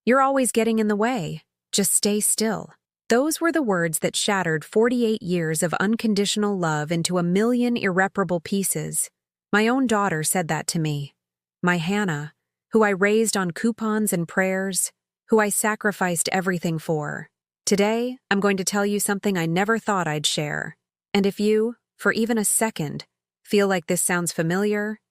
You're always getting in the way. Just stay still." Those were the words that shattered 48 years of unconditional love into a million irreparable pieces. My own daughter said that to me. My Hannah, who I raised on coupons and prayers, who I sacrificed everything for. Today, I'm going to tell you something I never thought I'd share. And if you, for even a second, feel like this sounds familiar,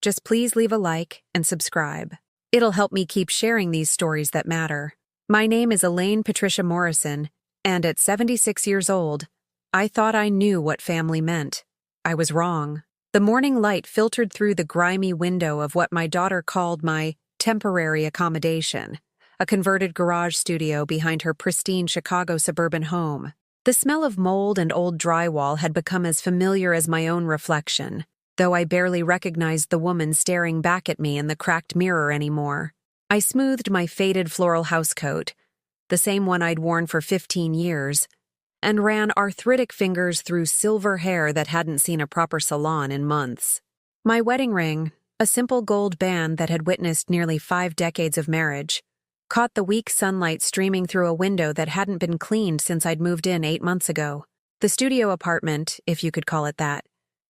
just please leave a like and subscribe. It'll help me keep sharing these stories that matter. My name is Elaine Patricia Morrison, and at 76 years old, I thought I knew what family meant. I was wrong. The morning light filtered through the grimy window of what my daughter called my temporary accommodation, a converted garage studio behind her pristine Chicago suburban home. The smell of mold and old drywall had become as familiar as my own reflection, though I barely recognized the woman staring back at me in the cracked mirror anymore. I smoothed my faded floral housecoat, the same one I'd worn for 15 years, and ran arthritic fingers through silver hair that hadn't seen a proper salon in months. My wedding ring, a simple gold band that had witnessed nearly 5 decades of marriage, caught the weak sunlight streaming through a window that hadn't been cleaned since I'd moved in 8 months ago. The studio apartment, if you could call it that,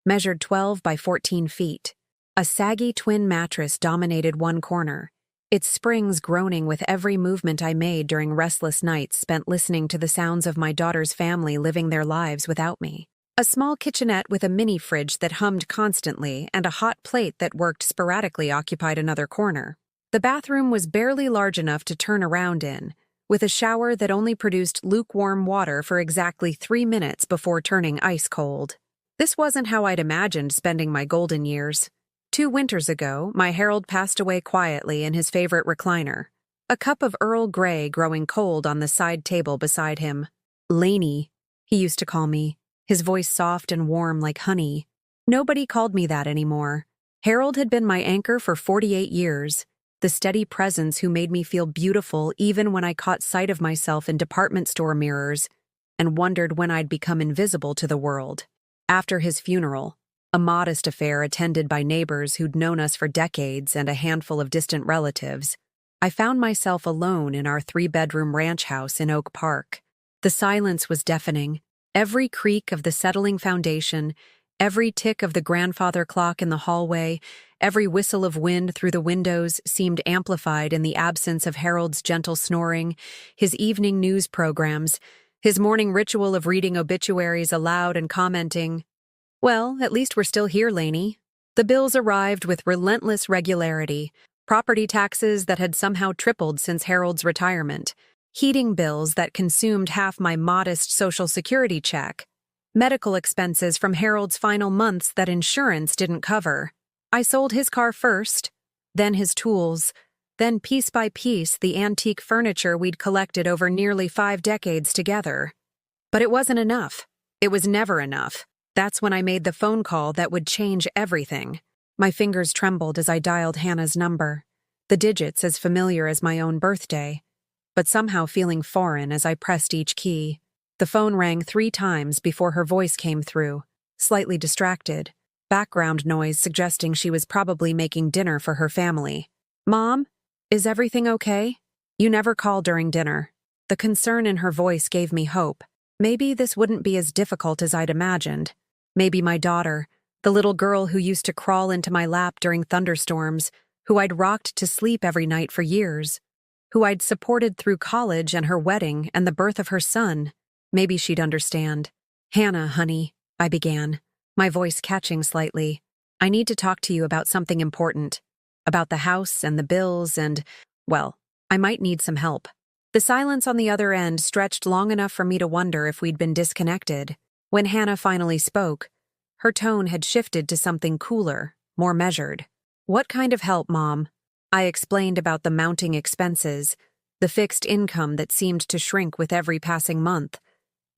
measured 12 by 14 feet. A saggy twin mattress dominated one corner, its springs groaning with every movement I made during restless nights spent listening to the sounds of my daughter's family living their lives without me. A small kitchenette with a mini fridge that hummed constantly and a hot plate that worked sporadically occupied another corner. The bathroom was barely large enough to turn around in, with a shower that only produced lukewarm water for exactly 3 minutes before turning ice cold. This wasn't how I'd imagined spending my golden years. 2 winters ago, my Harold passed away quietly in his favorite recliner, a cup of Earl Grey growing cold on the side table beside him. Lainey, he used to call me, his voice soft and warm like honey. Nobody called me that anymore. Harold had been my anchor for 48 years, the steady presence who made me feel beautiful even when I caught sight of myself in department store mirrors and wondered when I'd become invisible to the world. After his funeral, a modest affair attended by neighbors who'd known us for decades and a handful of distant relatives, I found myself alone in our 3-bedroom ranch house in Oak Park. The silence was deafening. Every creak of the settling foundation, every tick of the grandfather clock in the hallway, every whistle of wind through the windows seemed amplified in the absence of Harold's gentle snoring, his evening news programs, his morning ritual of reading obituaries aloud and commenting, "Well, at least we're still here, Lainey." The bills arrived with relentless regularity, property taxes that had somehow tripled since Harold's retirement, heating bills that consumed half my modest Social Security check, medical expenses from Harold's final months that insurance didn't cover. I sold his car first, then his tools, then piece by piece the antique furniture we'd collected over nearly 5 decades together. But it wasn't enough. It was never enough. That's when I made the phone call that would change everything. My fingers trembled as I dialed Hannah's number, the digits as familiar as my own birthday, but somehow feeling foreign as I pressed each key. The phone rang 3 times before her voice came through, slightly distracted, background noise suggesting she was probably making dinner for her family. "Mom, is everything okay? You never call during dinner." The concern in her voice gave me hope. Maybe this wouldn't be as difficult as I'd imagined. Maybe my daughter, the little girl who used to crawl into my lap during thunderstorms, who I'd rocked to sleep every night for years, who I'd supported through college and her wedding and the birth of her son, maybe she'd understand. "Hannah, honey," I began, my voice catching slightly. "I need to talk to you about something important. About the house and the bills and, well, I might need some help." The silence on the other end stretched long enough for me to wonder if we'd been disconnected. When Hannah finally spoke, her tone had shifted to something cooler, more measured. "What kind of help, Mom?" I explained about the mounting expenses, the fixed income that seemed to shrink with every passing month,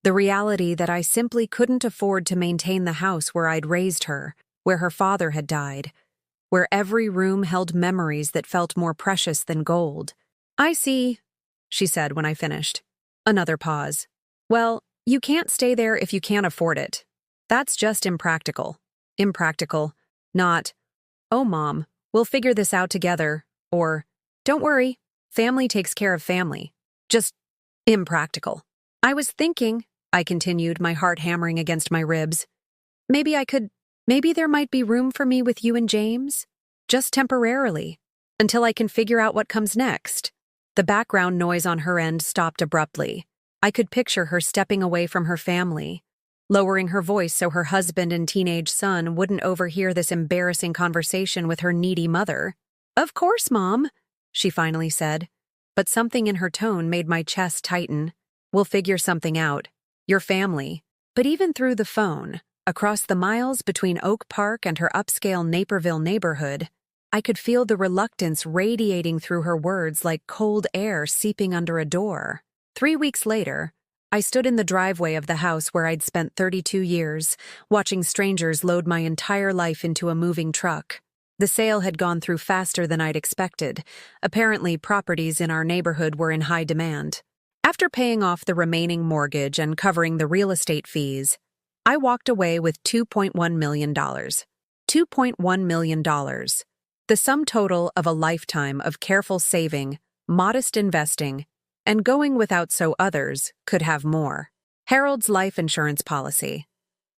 the reality that I simply couldn't afford to maintain the house where I'd raised her, where her father had died, where every room held memories that felt more precious than gold. "I see," she said when I finished. Another pause. "Well, you can't stay there if you can't afford it. That's just impractical." Impractical, not, "Oh, Mom, we'll figure this out together," or, "Don't worry, Family takes care of family. Just impractical. I was thinking, I continued, my heart hammering against my ribs. Maybe there might be room for me with you and James? Just temporarily, until I can figure out what comes next. The background noise on her end stopped abruptly. I could picture her stepping away from her family, lowering her voice so her husband and teenage son wouldn't overhear this embarrassing conversation with her needy mother. "Of course, Mom," she finally said, but something in her tone made my chest tighten. "We'll figure something out. Your family." But even through the phone, across the miles between Oak Park and her upscale Naperville neighborhood, I could feel the reluctance radiating through her words like cold air seeping under a door. 3 weeks later, I stood in the driveway of the house where I'd spent 32 years, watching strangers load my entire life into a moving truck. The sale had gone through faster than I'd expected. Apparently, properties in our neighborhood were in high demand. After paying off the remaining mortgage and covering the real estate fees, I walked away with $2.1 million. $2.1 million. The sum total of a lifetime of careful saving, modest investing, and going without so others could have more. Harold's life insurance policy.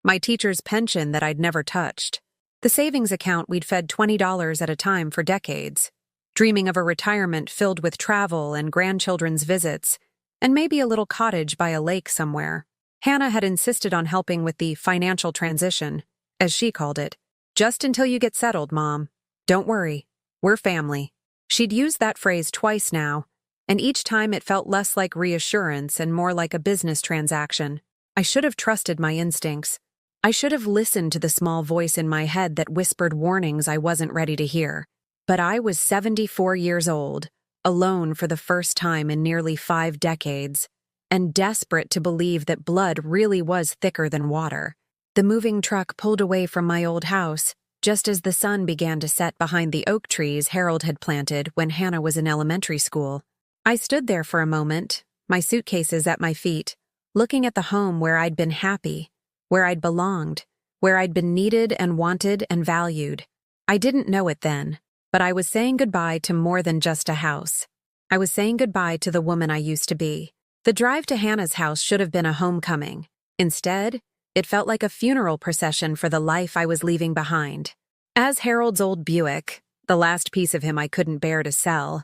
My teacher's pension that I'd never touched. The savings account we'd fed $20 at a time for decades, dreaming of a retirement filled with travel and grandchildren's visits, and maybe a little cottage by a lake somewhere. Hannah had insisted on helping with the financial transition, as she called it. "Just until you get settled, Mom. Don't worry, we're family." She'd used that phrase twice now, and each time it felt less like reassurance and more like a business transaction. I should have trusted my instincts. I should have listened to the small voice in my head that whispered warnings I wasn't ready to hear. But I was 74 years old, alone for the first time in nearly 5 decades, and desperate to believe that blood really was thicker than water. The moving truck pulled away from my old house, just as the sun began to set behind the oak trees Harold had planted when Hannah was in elementary school. I stood there for a moment, my suitcases at my feet, looking at the home where I'd been happy, where I'd belonged, where I'd been needed and wanted and valued. I didn't know it then, but I was saying goodbye to more than just a house. I was saying goodbye to the woman I used to be. The drive to Hannah's house should have been a homecoming. Instead, it felt like a funeral procession for the life I was leaving behind. As Harold's old Buick, the last piece of him I couldn't bear to sell,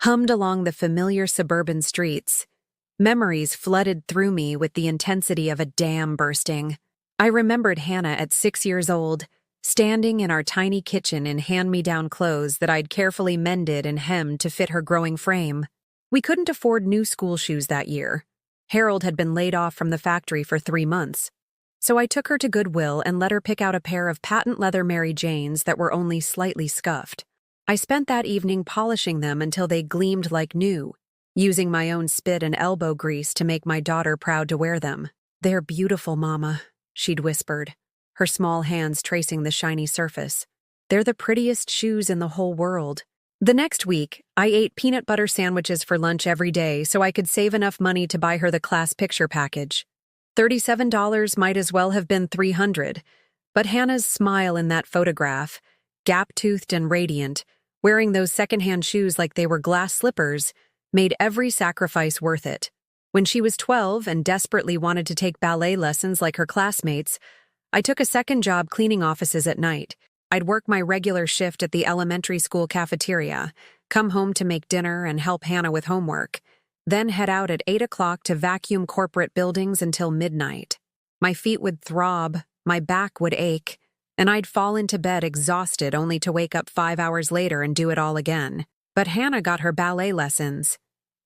hummed along the familiar suburban streets, memories flooded through me with the intensity of a dam bursting. I remembered Hannah at 6 years old, standing in our tiny kitchen in hand-me-down clothes that I'd carefully mended and hemmed to fit her growing frame. We couldn't afford new school shoes that year. Harold had been laid off from the factory for 3 months. So I took her to Goodwill and let her pick out a pair of patent leather Mary Janes that were only slightly scuffed. I spent that evening polishing them until they gleamed like new, using my own spit and elbow grease to make my daughter proud to wear them. "They're beautiful, Mama," she'd whispered, her small hands tracing the shiny surface. "They're the prettiest shoes in the whole world." The next week, I ate peanut butter sandwiches for lunch every day so I could save enough money to buy her the class picture package. $37 might as well have been $300, but Hannah's smile in that photograph, gap-toothed and radiant, wearing those secondhand shoes like they were glass slippers, made every sacrifice worth it. When she was 12 and desperately wanted to take ballet lessons like her classmates, I took a second job cleaning offices at night. I'd work my regular shift at the elementary school cafeteria, come home to make dinner and help Hannah with homework, then head out at 8 o'clock to vacuum corporate buildings until midnight. My feet would throb, my back would ache, and I'd fall into bed exhausted only to wake up 5 hours later and do it all again. But Hannah got her ballet lessons.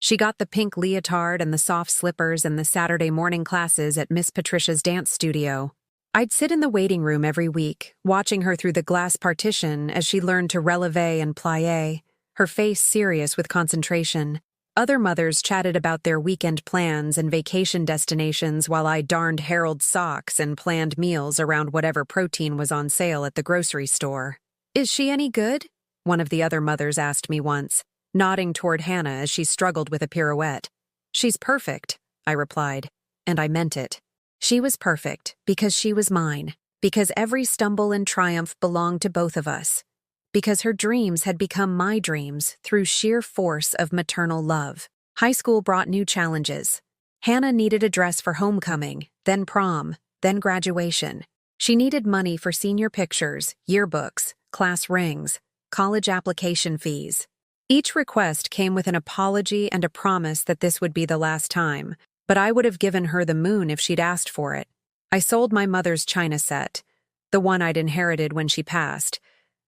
She got the pink leotard and the soft slippers and the Saturday morning classes at Miss Patricia's dance studio. I'd sit in the waiting room every week, watching her through the glass partition as she learned to relevé and plié, her face serious with concentration. Other mothers chatted about their weekend plans and vacation destinations while I darned Harold's socks and planned meals around whatever protein was on sale at the grocery store. "Is she any good?" one of the other mothers asked me once, nodding toward Hannah as she struggled with a pirouette. "She's perfect," I replied, and I meant it. She was perfect because she was mine, because every stumble and triumph belonged to both of us, because her dreams had become my dreams through sheer force of maternal love. High school brought new challenges. Hannah needed a dress for homecoming, then prom, then graduation. She needed money for senior pictures, yearbooks, class rings, college application fees. Each request came with an apology and a promise that this would be the last time, but I would have given her the moon if she'd asked for it. I sold my mother's china set, the one I'd inherited when she passed,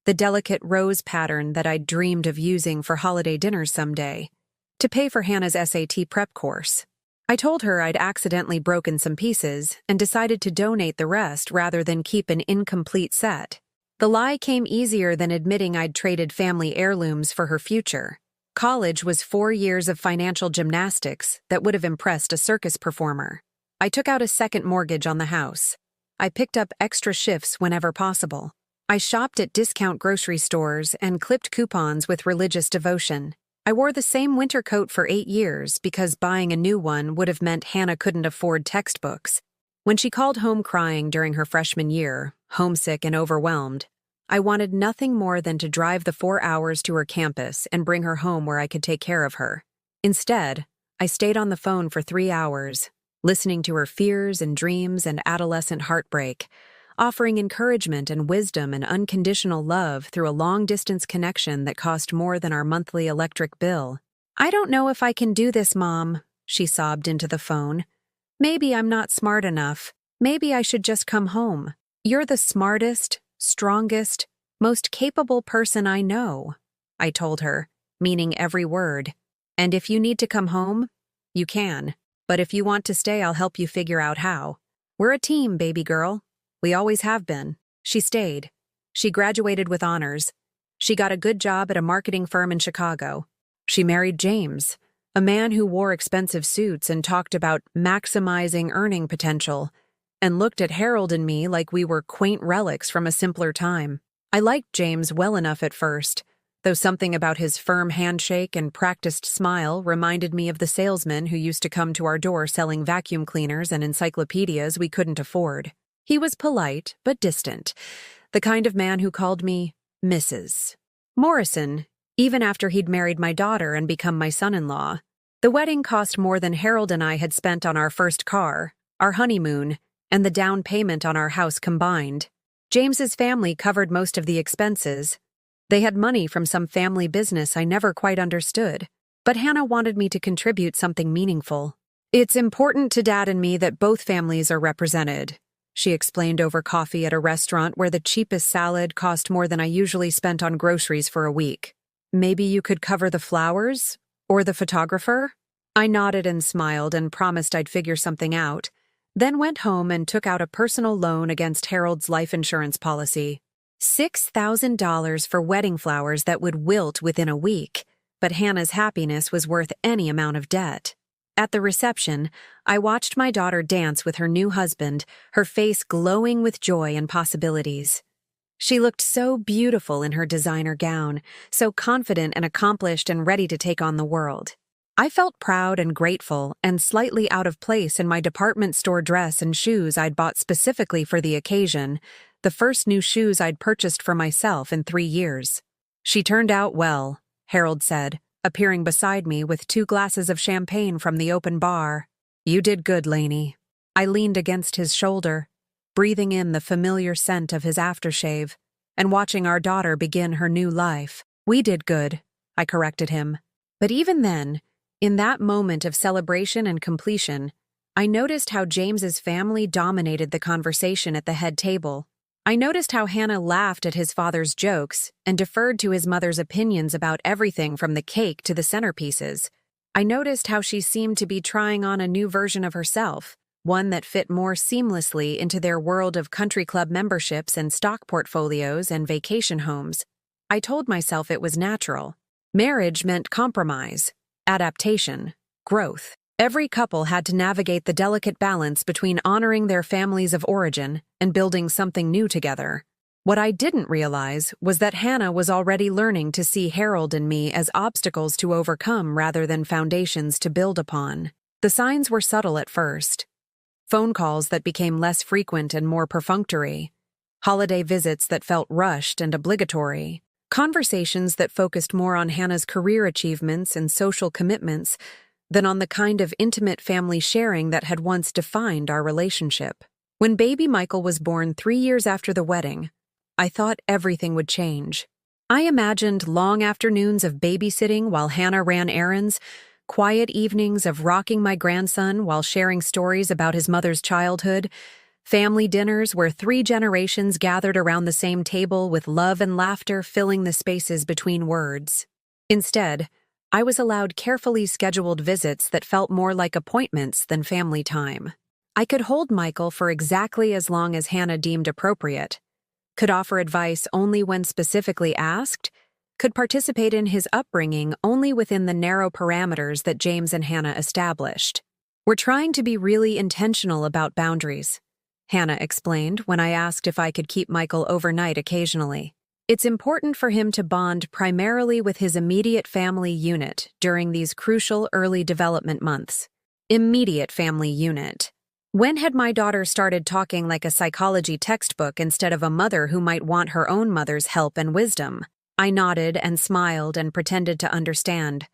the delicate rose pattern that I'd dreamed of using for holiday dinners someday, to pay for Hannah's SAT prep course. I told her I'd accidentally broken some pieces and decided to donate the rest rather than keep an incomplete set. The lie came easier than admitting I'd traded family heirlooms for her future. College was 4 years of financial gymnastics that would have impressed a circus performer. I took out a second mortgage on the house. I picked up extra shifts whenever possible. I shopped at discount grocery stores and clipped coupons with religious devotion. I wore the same winter coat for 8 years because buying a new one would have meant Hannah couldn't afford textbooks. When she called home crying during her freshman year, homesick and overwhelmed, I wanted nothing more than to drive the 4 hours to her campus and bring her home where I could take care of her. Instead, I stayed on the phone for 3 hours, listening to her fears and dreams and adolescent heartbreak, offering encouragement and wisdom and unconditional love through a long-distance connection that cost more than our monthly electric bill. "I don't know if I can do this, Mom," she sobbed into the phone. "Maybe I'm not smart enough. Maybe I should just come home. You're the smartest, strongest, most capable person I know," I told her, meaning every word. "And if you need to come home, you can. But if you want to stay, I'll help you figure out how. We're a team, baby girl. We always have been." She stayed. She graduated with honors. She got a good job at a marketing firm in Chicago. She married James, a man who wore expensive suits and talked about maximizing earning potential, and looked at Harold and me like we were quaint relics from a simpler time. I liked James well enough at first, though something about his firm handshake and practiced smile reminded me of the salesman who used to come to our door selling vacuum cleaners and encyclopedias we couldn't afford. He was polite but distant, the kind of man who called me Mrs. Morrison, even after he'd married my daughter and become my son-in-law. The wedding cost more than Harold and I had spent on our first car, our honeymoon, and the down payment on our house combined. James's family covered most of the expenses. They had money from some family business I never quite understood, but Hannah wanted me to contribute something meaningful. "It's important to Dad and me that both families are represented," she explained over coffee at a restaurant where the cheapest salad cost more than I usually spent on groceries for a week. "Maybe you could cover the flowers? Or the photographer?" I nodded and smiled and promised I'd figure something out, then went home and took out a personal loan against Harold's life insurance policy. $6,000 for wedding flowers that would wilt within a week, but Hannah's happiness was worth any amount of debt. At the reception, I watched my daughter dance with her new husband, her face glowing with joy and possibilities. She looked so beautiful in her designer gown, so confident and accomplished and ready to take on the world. I felt proud and grateful and slightly out of place in my department store dress and shoes I'd bought specifically for the occasion, the first new shoes I'd purchased for myself in 3 years. "She turned out well," Harold said, appearing beside me with 2 glasses of champagne from the open bar. "You did good, Lainey." I leaned against his shoulder, breathing in the familiar scent of his aftershave, and watching our daughter begin her new life. "We did good," I corrected him. But even then, in that moment of celebration and completion, I noticed how James's family dominated the conversation at the head table. I noticed how Hannah laughed at his father's jokes and deferred to his mother's opinions about everything from the cake to the centerpieces. I noticed how she seemed to be trying on a new version of herself, one that fit more seamlessly into their world of country club memberships and stock portfolios and vacation homes. I told myself it was natural. Marriage meant compromise, adaptation, growth. Every couple had to navigate the delicate balance between honoring their families of origin and building something new together. What I didn't realize was that Hannah was already learning to see Harold and me as obstacles to overcome rather than foundations to build upon. The signs were subtle at first. Phone calls that became less frequent and more perfunctory. Holiday visits that felt rushed and obligatory. Conversations that focused more on Hannah's career achievements and social commitments than on the kind of intimate family sharing that had once defined our relationship. When baby Michael was born 3 years after the wedding, I thought everything would change. I imagined long afternoons of babysitting while Hannah ran errands, quiet evenings of rocking my grandson while sharing stories about his mother's childhood, family dinners where 3 generations gathered around the same table with love and laughter filling the spaces between words. Instead, I was allowed carefully scheduled visits that felt more like appointments than family time. I could hold Michael for exactly as long as Hannah deemed appropriate, could offer advice only when specifically asked, could participate in his upbringing only within the narrow parameters that James and Hannah established. "We're trying to be really intentional about boundaries," Hannah explained when I asked if I could keep Michael overnight occasionally. "It's important for him to bond primarily with his immediate family unit during these crucial early development months." Immediate family unit. When had my daughter started talking like a psychology textbook instead of a mother who might want her own mother's help and wisdom? I nodded and smiled and pretended to understand.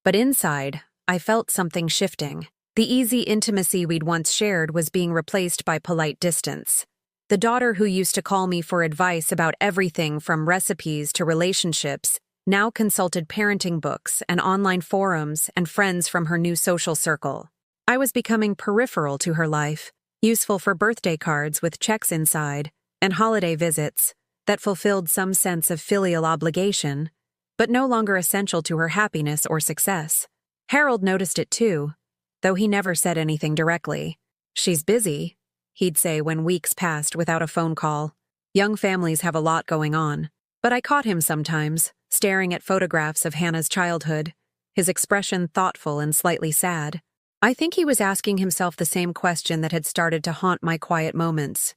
But inside, I felt something shifting. The easy intimacy we'd once shared was being replaced by polite distance. The daughter who used to call me for advice about everything from recipes to relationships now consulted parenting books and online forums and friends from her new social circle. I was becoming peripheral to her life, useful for birthday cards with checks inside and holiday visits that fulfilled some sense of filial obligation, but no longer essential to her happiness or success. Harold noticed it too, though he never said anything directly. "She's busy," he'd say when weeks passed without a phone call. "Young families have a lot going on." But I caught him sometimes, staring at photographs of Hannah's childhood, his expression thoughtful and slightly sad. I think he was asking himself the same question that had started to haunt my quiet moments.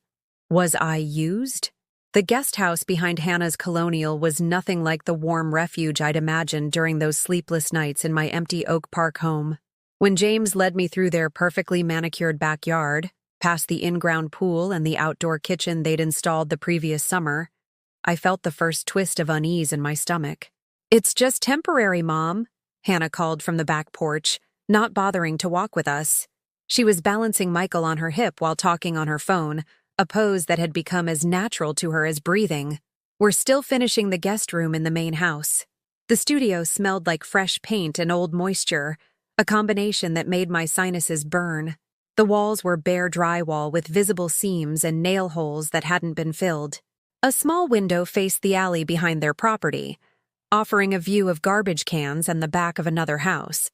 Was I used? The guest house behind Hannah's colonial was nothing like the warm refuge I'd imagined during those sleepless nights in my empty Oak Park home. When James led me through their perfectly manicured backyard, past the in-ground pool and the outdoor kitchen they'd installed the previous summer, I felt the first twist of unease in my stomach. "It's just temporary, Mom," Hannah called from the back porch, not bothering to walk with us. She was balancing Michael on her hip while talking on her phone, a pose that had become as natural to her as breathing. "We're still finishing the guest room in the main house." The studio smelled like fresh paint and old moisture, a combination that made my sinuses burn. The walls were bare drywall with visible seams and nail holes that hadn't been filled. A small window faced the alley behind their property, offering a view of garbage cans and the back of another house.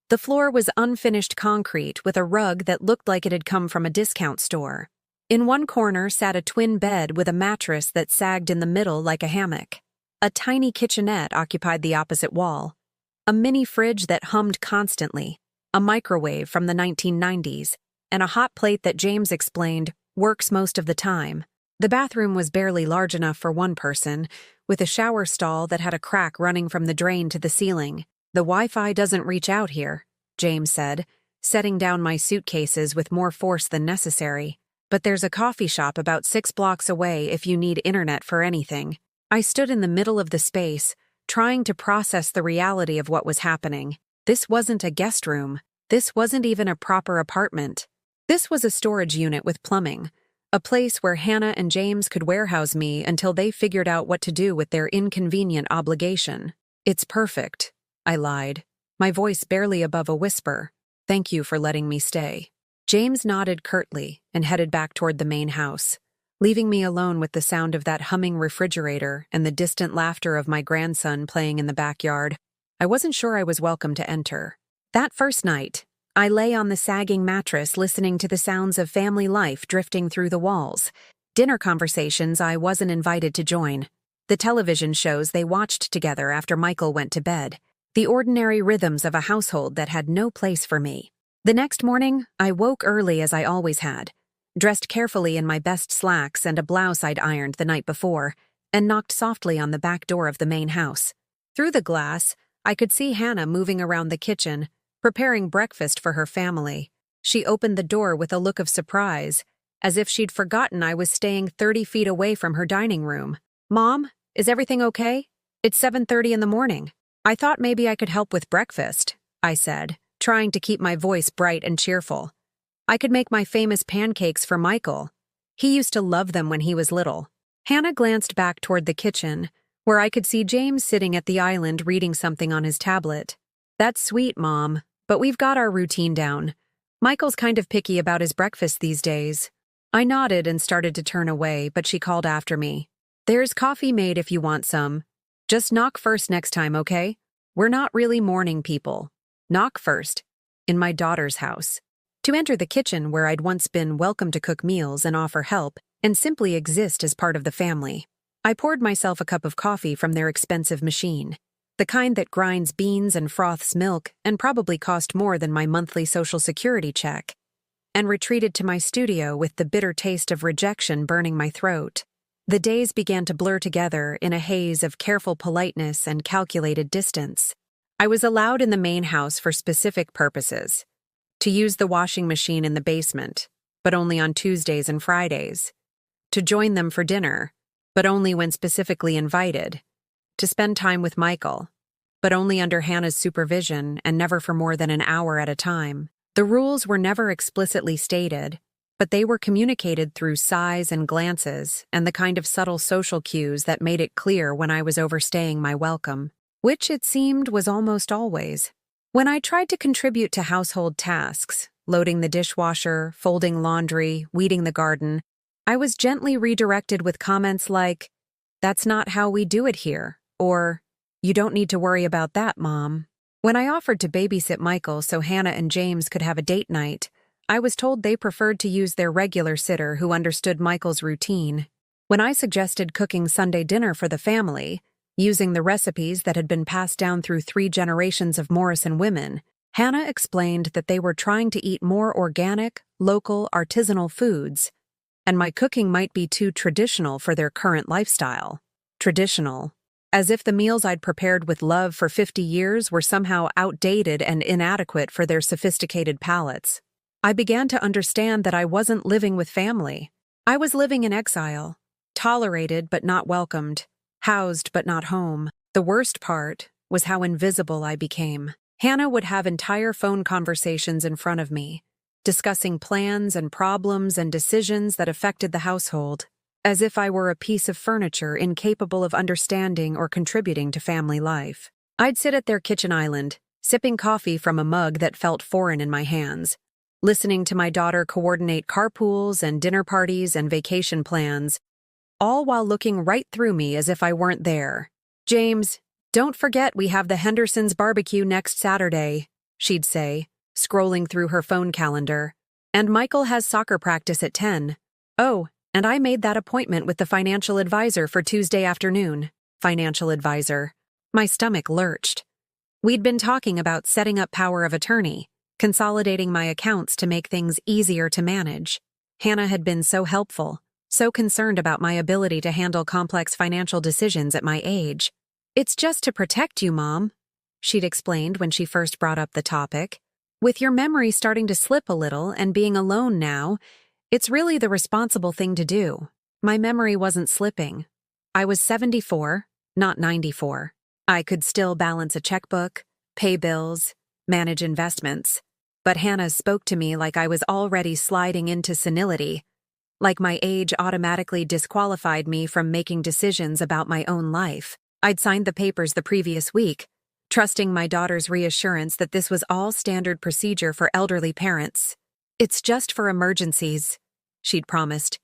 The floor was unfinished concrete with a rug that looked like it had come from a discount store. In one corner sat a twin bed with a mattress that sagged in the middle like a hammock. A tiny kitchenette occupied the opposite wall. A mini fridge that hummed constantly, a microwave from the 1990s, and a hot plate that James explained works most of the time. The bathroom was barely large enough for one person, with a shower stall that had a crack running from the drain to the ceiling. "The Wi-Fi doesn't reach out here," James said, setting down my suitcases with more force than necessary. "But there's a coffee shop about 6 blocks away if you need internet for anything." I stood in the middle of the space, trying to process the reality of what was happening. This wasn't a guest room. This wasn't even a proper apartment. This was a storage unit with plumbing, a place where Hannah and James could warehouse me until they figured out what to do with their inconvenient obligation. "It's perfect," I lied, my voice barely above a whisper. "Thank you for letting me stay." James nodded curtly and headed back toward the main house, leaving me alone with the sound of that humming refrigerator and the distant laughter of my grandson playing in the backyard. I wasn't sure I was welcome to enter. That first night, I lay on the sagging mattress listening to the sounds of family life drifting through the walls. Dinner conversations I wasn't invited to join. The television shows they watched together after Michael went to bed. The ordinary rhythms of a household that had no place for me. The next morning, I woke early as I always had, dressed carefully in my best slacks and a blouse I'd ironed the night before, and knocked softly on the back door of the main house. Through the glass, I could see Hannah moving around the kitchen, preparing breakfast for her family. She opened the door with a look of surprise, as if she'd forgotten I was staying 30 feet away from her dining room. "Mom, is everything okay?" It's 7:30 in the morning. I thought maybe I could help with breakfast, I said, trying to keep my voice bright and cheerful. I could make my famous pancakes for Michael. He used to love them when he was little. Hannah glanced back toward the kitchen, where I could see James sitting at the island reading something on his tablet. That's sweet, Mom, but we've got our routine down. Michael's kind of picky about his breakfast these days. I nodded and started to turn away, but she called after me. There's coffee made if you want some. Just knock first next time, okay? We're not really morning people. Knock first. In my daughter's house. To enter the kitchen where I'd once been welcome to cook meals and offer help and simply exist as part of the family. I poured myself a cup of coffee from their expensive machine, the kind that grinds beans and froths milk and probably cost more than my monthly Social Security check, and retreated to my studio with the bitter taste of rejection burning my throat. The days began to blur together in a haze of careful politeness and calculated distance. I was allowed in the main house for specific purposes. To use the washing machine in the basement, but only on Tuesdays and Fridays. To join them for dinner, but only when specifically invited. To spend time with Michael, but only under Hannah's supervision and never for more than an hour at a time. The rules were never explicitly stated, but they were communicated through sighs and glances and the kind of subtle social cues that made it clear when I was overstaying my welcome, which it seemed was almost always. When I tried to contribute to household tasks, loading the dishwasher, folding laundry, weeding the garden, I was gently redirected with comments like, "That's not how we do it here," or, "You don't need to worry about that, Mom." When I offered to babysit Michael so Hannah and James could have a date night, I was told they preferred to use their regular sitter who understood Michael's routine. When I suggested cooking Sunday dinner for the family, using the recipes that had been passed down through 3 generations of Morrison women, Hannah explained that they were trying to eat more organic, local, artisanal foods, and my cooking might be too traditional for their current lifestyle. Traditional. As if the meals I'd prepared with love for 50 years were somehow outdated and inadequate for their sophisticated palates. I began to understand that I wasn't living with family. I was living in exile, tolerated but not welcomed, housed but not home. The worst part was how invisible I became. Hannah would have entire phone conversations in front of me, discussing plans and problems and decisions that affected the household, as if I were a piece of furniture incapable of understanding or contributing to family life. I'd sit at their kitchen island, sipping coffee from a mug that felt foreign in my hands, listening to my daughter coordinate carpools and dinner parties and vacation plans, all while looking right through me as if I weren't there. "James, don't forget we have the Hendersons barbecue next Saturday," she'd say, scrolling through her phone calendar. "And Michael has soccer practice at 10. Oh, and I made that appointment with the financial advisor for Tuesday afternoon." Financial advisor. My stomach lurched. We'd been talking about setting up power of attorney, consolidating my accounts to make things easier to manage. Hannah had been so helpful, so concerned about my ability to handle complex financial decisions at my age. "It's just to protect you, Mom," she'd explained when she first brought up the topic. "With your memory starting to slip a little and being alone now, it's really the responsible thing to do." My memory wasn't slipping. I was 74, not 94. I could still balance a checkbook, pay bills, manage investments. But Hannah spoke to me like I was already sliding into senility, like my age automatically disqualified me from making decisions about my own life. I'd signed the papers the previous week, trusting my daughter's reassurance that this was all standard procedure for elderly parents. "It's just for emergencies," she'd promised.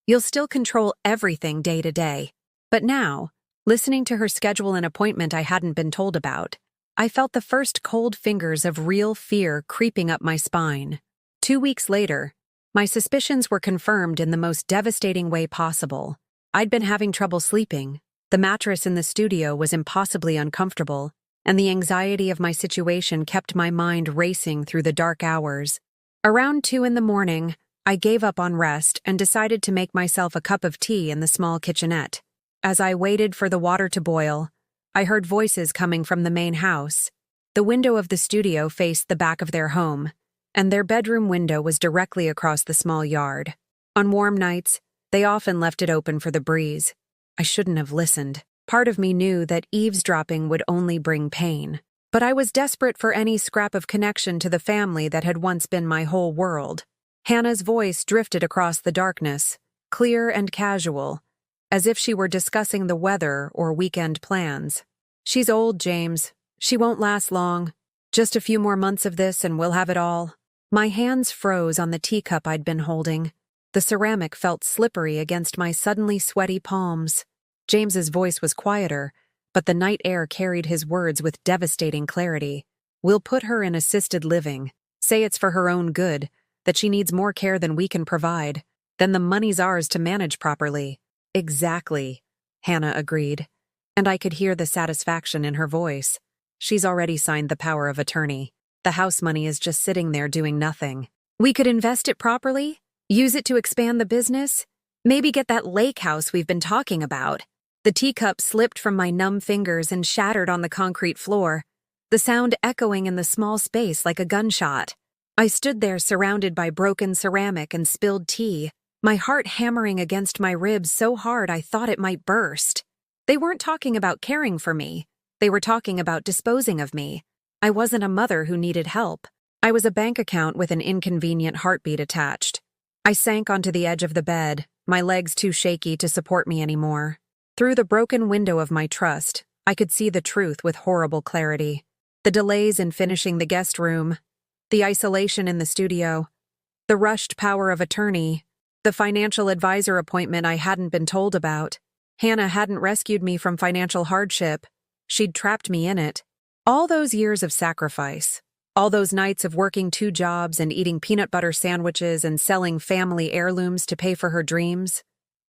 "You'll still control everything day to day." But now, listening to her schedule an appointment I hadn't been told about, I felt the first cold fingers of real fear creeping up my spine. 2 weeks later, my suspicions were confirmed in the most devastating way possible. I'd been having trouble sleeping. The mattress in the studio was impossibly uncomfortable, and the anxiety of my situation kept my mind racing through the dark hours. Around 2 in the morning, I gave up on rest and decided to make myself a cup of tea in the small kitchenette. As I waited for the water to boil, I heard voices coming from the main house. The window of the studio faced the back of their home, and their bedroom window was directly across the small yard. On warm nights, they often left it open for the breeze. I shouldn't have listened. Part of me knew that eavesdropping would only bring pain, but I was desperate for any scrap of connection to the family that had once been my whole world. Hannah's voice drifted across the darkness, clear and casual, as if she were discussing the weather or weekend plans. "She's old, James. She won't last long. Just a few more months of this and we'll have it all." My hands froze on the teacup I'd been holding. The ceramic felt slippery against my suddenly sweaty palms. James's voice was quieter, but the night air carried his words with devastating clarity. "We'll put her in assisted living. Say it's for her own good, that she needs more care than we can provide. Then the money's ours to manage properly." "Exactly," Hannah agreed, and I could hear the satisfaction in her voice. "She's already signed the power of attorney. The house money is just sitting there doing nothing. We could invest it properly, use it to expand the business, maybe get that lake house we've been talking about." The teacup slipped from my numb fingers and shattered on the concrete floor, the sound echoing in the small space like a gunshot. I stood there surrounded by broken ceramic and spilled tea, my heart hammering against my ribs so hard I thought it might burst. They weren't talking about caring for me. They were talking about disposing of me. I wasn't a mother who needed help. I was a bank account with an inconvenient heartbeat attached. I sank onto the edge of the bed, my legs too shaky to support me anymore. Through the broken window of my trust, I could see the truth with horrible clarity. The delays in finishing the guest room, the isolation in the studio, the rushed power of attorney, the financial advisor appointment I hadn't been told about. Hannah hadn't rescued me from financial hardship. She'd trapped me in it. All those years of sacrifice, all those nights of working 2 jobs and eating peanut butter sandwiches and selling family heirlooms to pay for her dreams,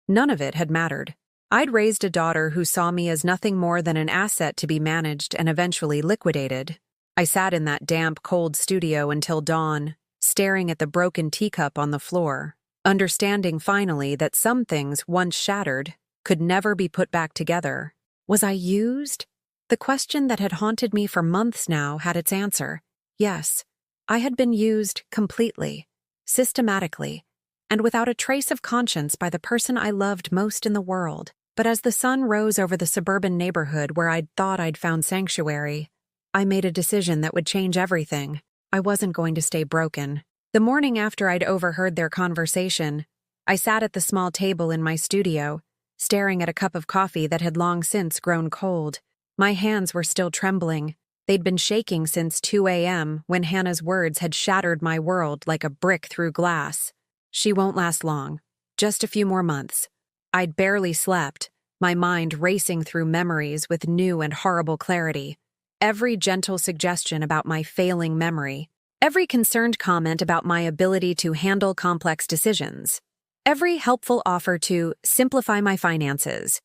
none of it had mattered. I'd raised a daughter who saw me as nothing more than an asset to be managed and eventually liquidated. I sat in that damp, cold studio until dawn, staring at the broken teacup on the floor, understanding finally that some things, once shattered, could never be put back together. Was I used? The question that had haunted me for months now had its answer. Yes, I had been used completely, systematically, and without a trace of conscience by the person I loved most in the world. But as the sun rose over the suburban neighborhood where I'd thought I'd found sanctuary, I made a decision that would change everything. I wasn't going to stay broken. The morning after I'd overheard their conversation, I sat at the small table in my studio, staring at a cup of coffee that had long since grown cold. My hands were still trembling. They'd been shaking since 2 a.m. when Hannah's words had shattered my world like a brick through glass. "She won't last long. Just a few more months." I'd barely slept, my mind racing through memories with new and horrible clarity. Every gentle suggestion about my failing memory, every concerned comment about my ability to handle complex decisions, every helpful offer to simplify my finances.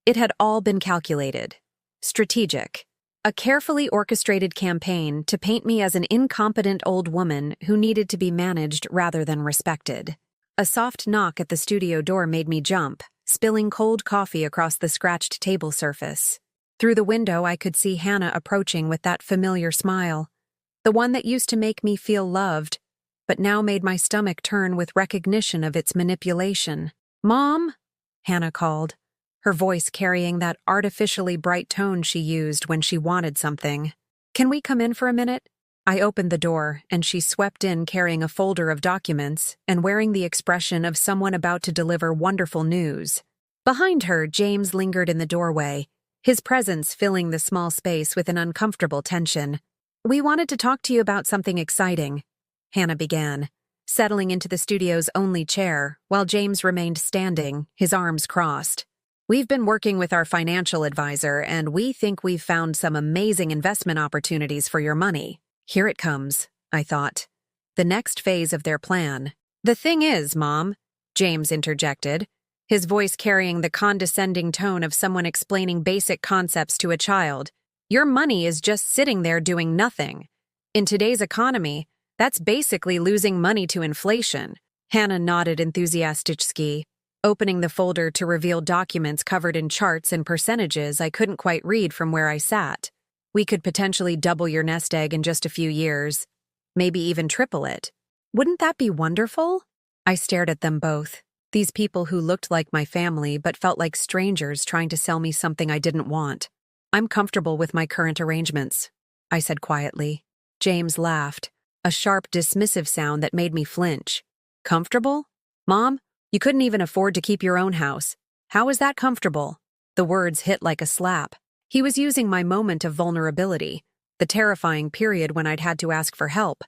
It had all been calculated, strategic, a carefully orchestrated campaign to paint me as an incompetent old woman who needed to be managed rather than respected. A soft knock at the studio door made me jump, spilling cold coffee across the scratched table surface. Through the window, I could see Hannah approaching with that familiar smile, the one that used to make me feel loved, but now made my stomach turn with recognition of its manipulation. "Mom?" Hannah called, her voice carrying that artificially bright tone she used when she wanted something. "Can we come in for a minute?" I opened the door, and she swept in carrying a folder of documents and wearing the expression of someone about to deliver wonderful news. Behind her, James lingered in the doorway, his presence filling the small space with an uncomfortable tension. "We wanted to talk to you about something exciting," Hannah began, settling into the studio's only chair, while James remained standing, his arms crossed. "We've been working with our financial advisor, and we think we've found some amazing investment opportunities for your money." Here it comes, I thought. The next phase of their plan. "The thing is, Mom," James interjected, his voice carrying the condescending tone of someone explaining basic concepts to a child, "your money is just sitting there doing nothing. In today's economy, that's basically losing money to inflation." Hannah nodded enthusiastically, opening the folder to reveal documents covered in charts and percentages I couldn't quite read from where I sat. "We could potentially double your nest egg in just a few years, maybe even triple it. Wouldn't that be wonderful?" I stared at them both. These people who looked like my family but felt like strangers trying to sell me something I didn't want. I'm comfortable with my current arrangements, I said quietly. James laughed, a sharp, dismissive sound that made me flinch. Comfortable? Mom, you couldn't even afford to keep your own house. How is that comfortable? The words hit like a slap. He was using my moment of vulnerability, the terrifying period when I'd had to ask for help,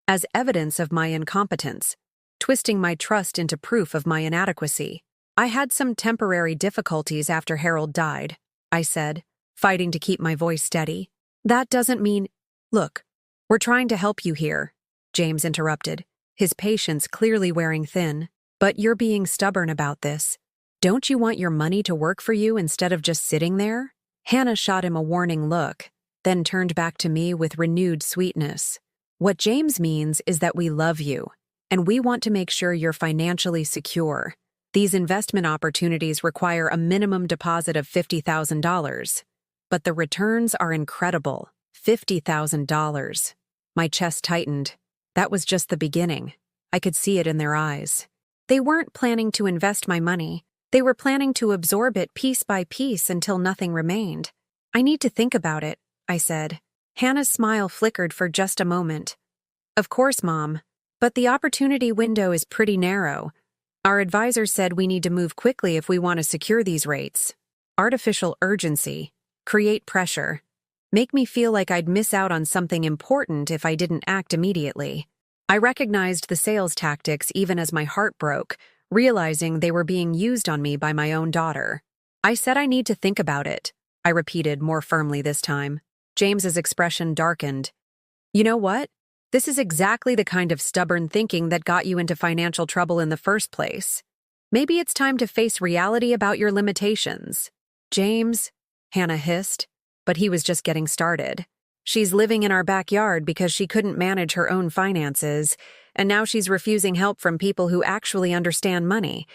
as evidence of my incompetence, twisting my trust into proof of my inadequacy. I had some temporary difficulties after Harold died, I said, fighting to keep my voice steady. That doesn't mean— Look, we're trying to help you here, James interrupted, his patience clearly wearing thin. But you're being stubborn about this. Don't you want your money to work for you instead of just sitting there? Hannah shot him a warning look, then turned back to me with renewed sweetness. What James means is that we love you, and we want to make sure you're financially secure. These investment opportunities require a minimum deposit of $50,000. But the returns are incredible. $50,000. My chest tightened. That was just the beginning. I could see it in their eyes. They weren't planning to invest my money. They were planning to absorb it piece by piece until nothing remained. I need to think about it, I said. Hannah's smile flickered for just a moment. Of course, Mom. But the opportunity window is pretty narrow. Our advisor said we need to move quickly if we want to secure these rates. Artificial urgency. Create pressure. Make me feel like I'd miss out on something important if I didn't act immediately. I recognized the sales tactics even as my heart broke, realizing they were being used on me by my own daughter. I said I need to think about it, I repeated more firmly this time. James's expression darkened. You know what? This is exactly the kind of stubborn thinking that got you into financial trouble in the first place. Maybe it's time to face reality about your limitations. James, Hannah hissed, but he was just getting started. She's living in our backyard because she couldn't manage her own finances, and now she's refusing help from people who actually understand money.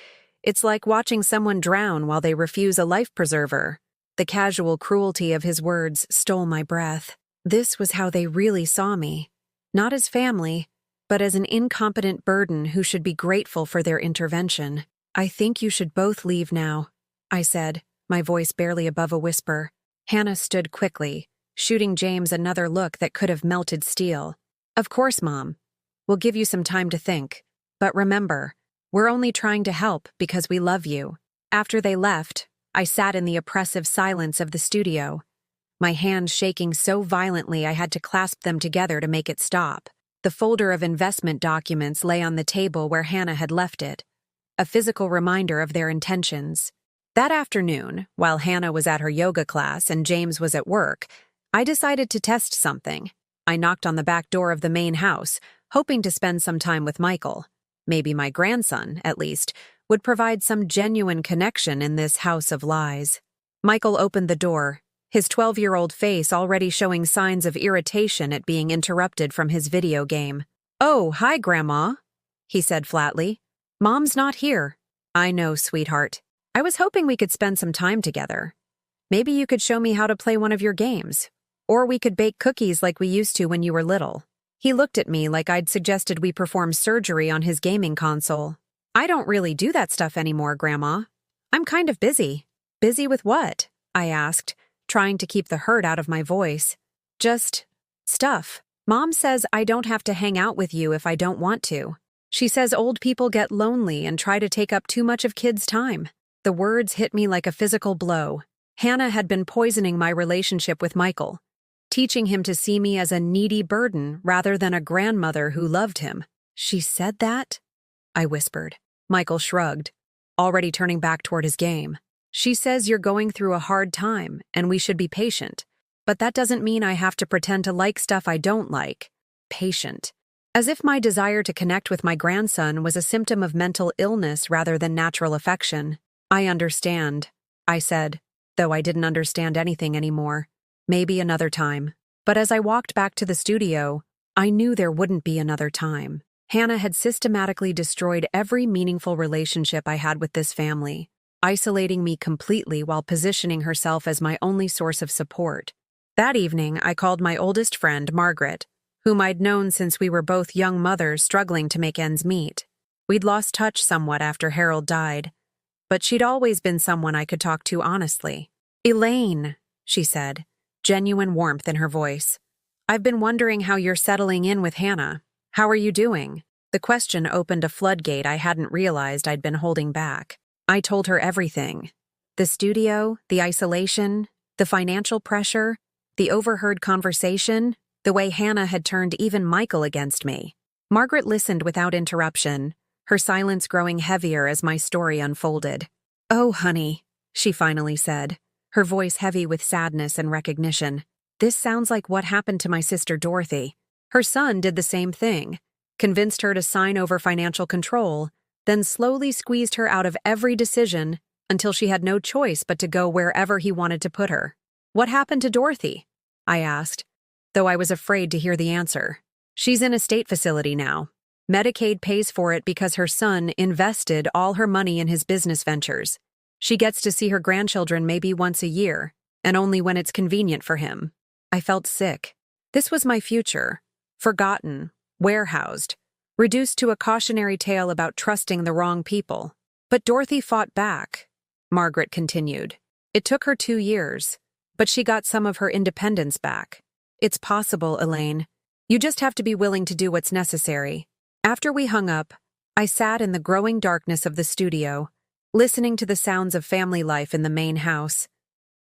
It's like watching someone drown while they refuse a life preserver. The casual cruelty of his words stole my breath. This was how they really saw me. Not as family, but as an incompetent burden who should be grateful for their intervention. I think you should both leave now, I said, my voice barely above a whisper. Hannah stood quickly, shooting James another look that could have melted steel. Of course, Mom. We'll give you some time to think. But remember, we're only trying to help because we love you. After they left, I sat in the oppressive silence of the studio, my hands shaking so violently I had to clasp them together to make it stop. The folder of investment documents lay on the table where Hannah had left it, a physical reminder of their intentions. That afternoon, while Hannah was at her yoga class and James was at work, I decided to test something. I knocked on the back door of the main house, hoping to spend some time with Michael. Maybe my grandson, at least, would provide some genuine connection in this house of lies. Michael opened the door, his 12-year-old face already showing signs of irritation at being interrupted from his video game. "Oh, hi, Grandma," he said flatly. "Mom's not here." "I know, sweetheart. I was hoping we could spend some time together. Maybe you could show me how to play one of your games. Or we could bake cookies like we used to when you were little." He looked at me like I'd suggested we perform surgery on his gaming console. "I don't really do that stuff anymore, Grandma. I'm kind of busy." "Busy with what?" I asked, trying to keep the hurt out of my voice. "Just stuff. Mom says I don't have to hang out with you if I don't want to. She says old people get lonely and try to take up too much of kids' time." The words hit me like a physical blow. Hannah had been poisoning my relationship with Michael, teaching him to see me as a needy burden rather than a grandmother who loved him. "She said that?" I whispered. Michael shrugged, already turning back toward his game. "She says you're going through a hard time and we should be patient. But that doesn't mean I have to pretend to like stuff I don't like." Patient. As if my desire to connect with my grandson was a symptom of mental illness rather than natural affection. "I understand," I said, though I didn't understand anything anymore. Maybe another time. But as I walked back to the studio, I knew there wouldn't be another time. Hannah had systematically destroyed every meaningful relationship I had with this family, isolating me completely while positioning herself as my only source of support. That evening, I called my oldest friend, Margaret, whom I'd known since we were both young mothers struggling to make ends meet. We'd lost touch somewhat after Harold died, but she'd always been someone I could talk to honestly. "Elaine," she said, genuine warmth in her voice. "I've been wondering how you're settling in with Hannah. How are you doing?" The question opened a floodgate I hadn't realized I'd been holding back. I told her everything. The studio, the isolation, the financial pressure, the overheard conversation, the way Hannah had turned even Michael against me. Margaret listened without interruption, her silence growing heavier as my story unfolded. "Oh, honey," she finally said, her voice heavy with sadness and recognition. "This sounds like what happened to my sister Dorothy. Her son did the same thing, convinced her to sign over financial control, then slowly squeezed her out of every decision until she had no choice but to go wherever he wanted to put her." "What happened to Dorothy?" I asked, though I was afraid to hear the answer. "She's in a state facility now. Medicaid pays for it because her son invested all her money in his business ventures. She gets to see her grandchildren maybe once a year, and only when it's convenient for him." I felt sick. This was my future, forgotten, warehoused, reduced to a cautionary tale about trusting the wrong people. "But Dorothy fought back," Margaret continued. "It took her 2 years, but she got some of her independence back. It's possible, Elaine. You just have to be willing to do what's necessary." After we hung up, I sat in the growing darkness of the studio, listening to the sounds of family life in the main house.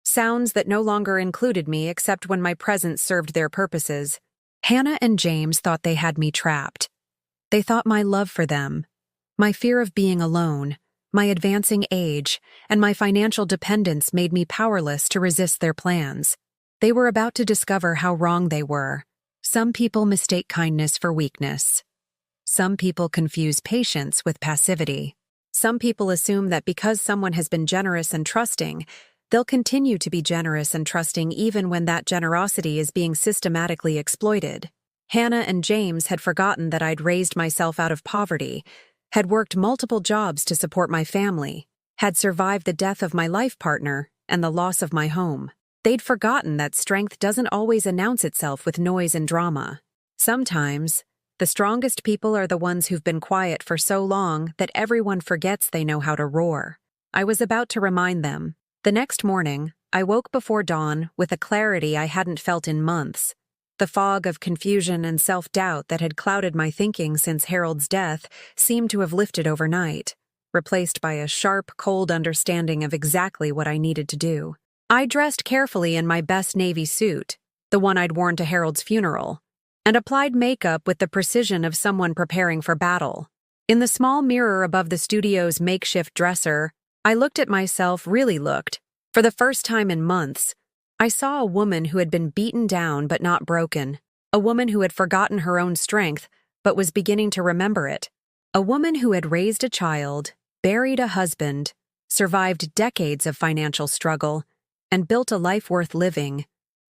Sounds that no longer included me except when my presence served their purposes. Hannah and James thought they had me trapped. They thought my love for them, my fear of being alone, my advancing age, and my financial dependence made me powerless to resist their plans. They were about to discover how wrong they were. Some people mistake kindness for weakness. Some people confuse patience with passivity. Some people assume that because someone has been generous and trusting, they'll continue to be generous and trusting even when that generosity is being systematically exploited. Hannah and James had forgotten that I'd raised myself out of poverty, had worked multiple jobs to support my family, had survived the death of my life partner and the loss of my home. They'd forgotten that strength doesn't always announce itself with noise and drama. Sometimes, the strongest people are the ones who've been quiet for so long that everyone forgets they know how to roar. I was about to remind them. The next morning, I woke before dawn with a clarity I hadn't felt in months. The fog of confusion and self-doubt that had clouded my thinking since Harold's death seemed to have lifted overnight, replaced by a sharp, cold understanding of exactly what I needed to do. I dressed carefully in my best navy suit, the one I'd worn to Harold's funeral, and applied makeup with the precision of someone preparing for battle. In the small mirror above the studio's makeshift dresser, I looked at myself, really looked. For the first time in months, I saw a woman who had been beaten down but not broken, a woman who had forgotten her own strength but was beginning to remember it, a woman who had raised a child, buried a husband, survived decades of financial struggle, and built a life worth living,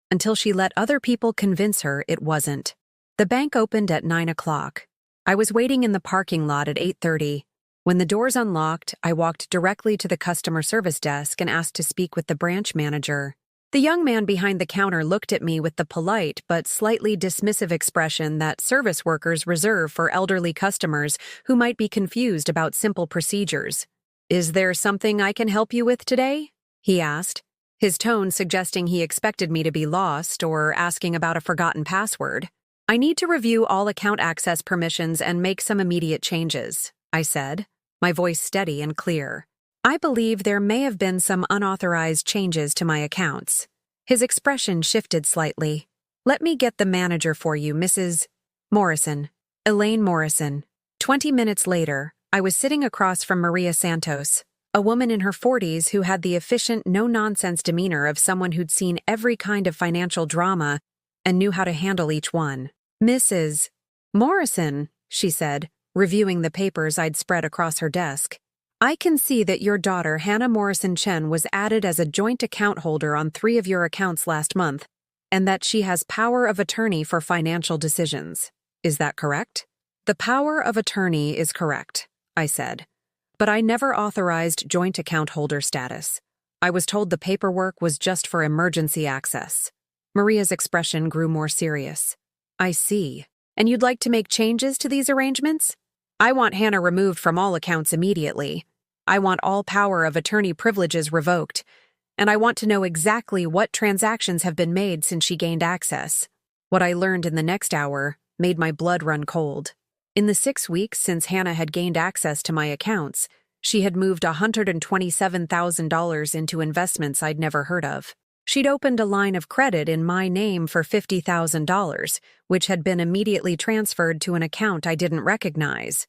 until she let other people convince her it wasn't. The bank opened at 9 o'clock. I was waiting in the parking lot at 8:30. When the doors unlocked, I walked directly to the customer service desk and asked to speak with the branch manager. The young man behind the counter looked at me with the polite but slightly dismissive expression that service workers reserve for elderly customers who might be confused about simple procedures. "Is there something I can help you with today?" he asked, his tone suggesting he expected me to be lost or asking about a forgotten password. "I need to review all account access permissions and make some immediate changes," I said, my voice steady and clear. "I believe there may have been some unauthorized changes to my accounts." His expression shifted slightly. "Let me get the manager for you, Mrs. Morrison." Elaine Morrison. 20 minutes later, I was sitting across from Maria Santos, a woman in her 40s who had the efficient, no-nonsense demeanor of someone who'd seen every kind of financial drama and knew how to handle each one. "Mrs. Morrison," she said, reviewing the papers I'd spread across her desk. "I can see that your daughter, Hannah Morrison Chen, was added as a joint account holder on 3 of your accounts last month, and that she has power of attorney for financial decisions. Is that correct?" "The power of attorney is correct," I said. "But I never authorized joint account holder status. I was told the paperwork was just for emergency access." Maria's expression grew more serious. "I see. And you'd like to make changes to these arrangements?" I want Hannah removed from all accounts immediately. I want all power of attorney privileges revoked, and I want to know exactly what transactions have been made since she gained access. What I learned in the next hour made my blood run cold. In the 6 weeks since Hannah had gained access to my accounts, she had moved $127,000 into investments I'd never heard of. She'd opened a line of credit in my name for $50,000, which had been immediately transferred to an account I didn't recognize.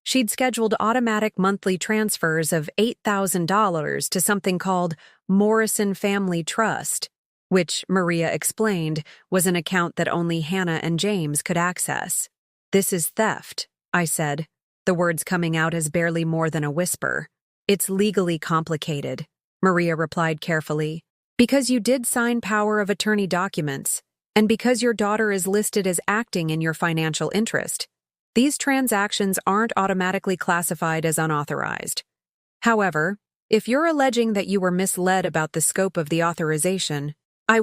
She'd scheduled automatic monthly transfers of $8,000 to something called Morrison Family Trust, which, Maria explained, was an account that only Hannah and James could access. "This is theft," I said, the words coming out as barely more than a whisper. "It's legally complicated," Maria replied carefully, "because you did sign power of attorney documents, and because your daughter is listed as acting in your financial interest. These transactions aren't automatically classified as unauthorized. However, if you're alleging that you were misled about the scope of the authorization, I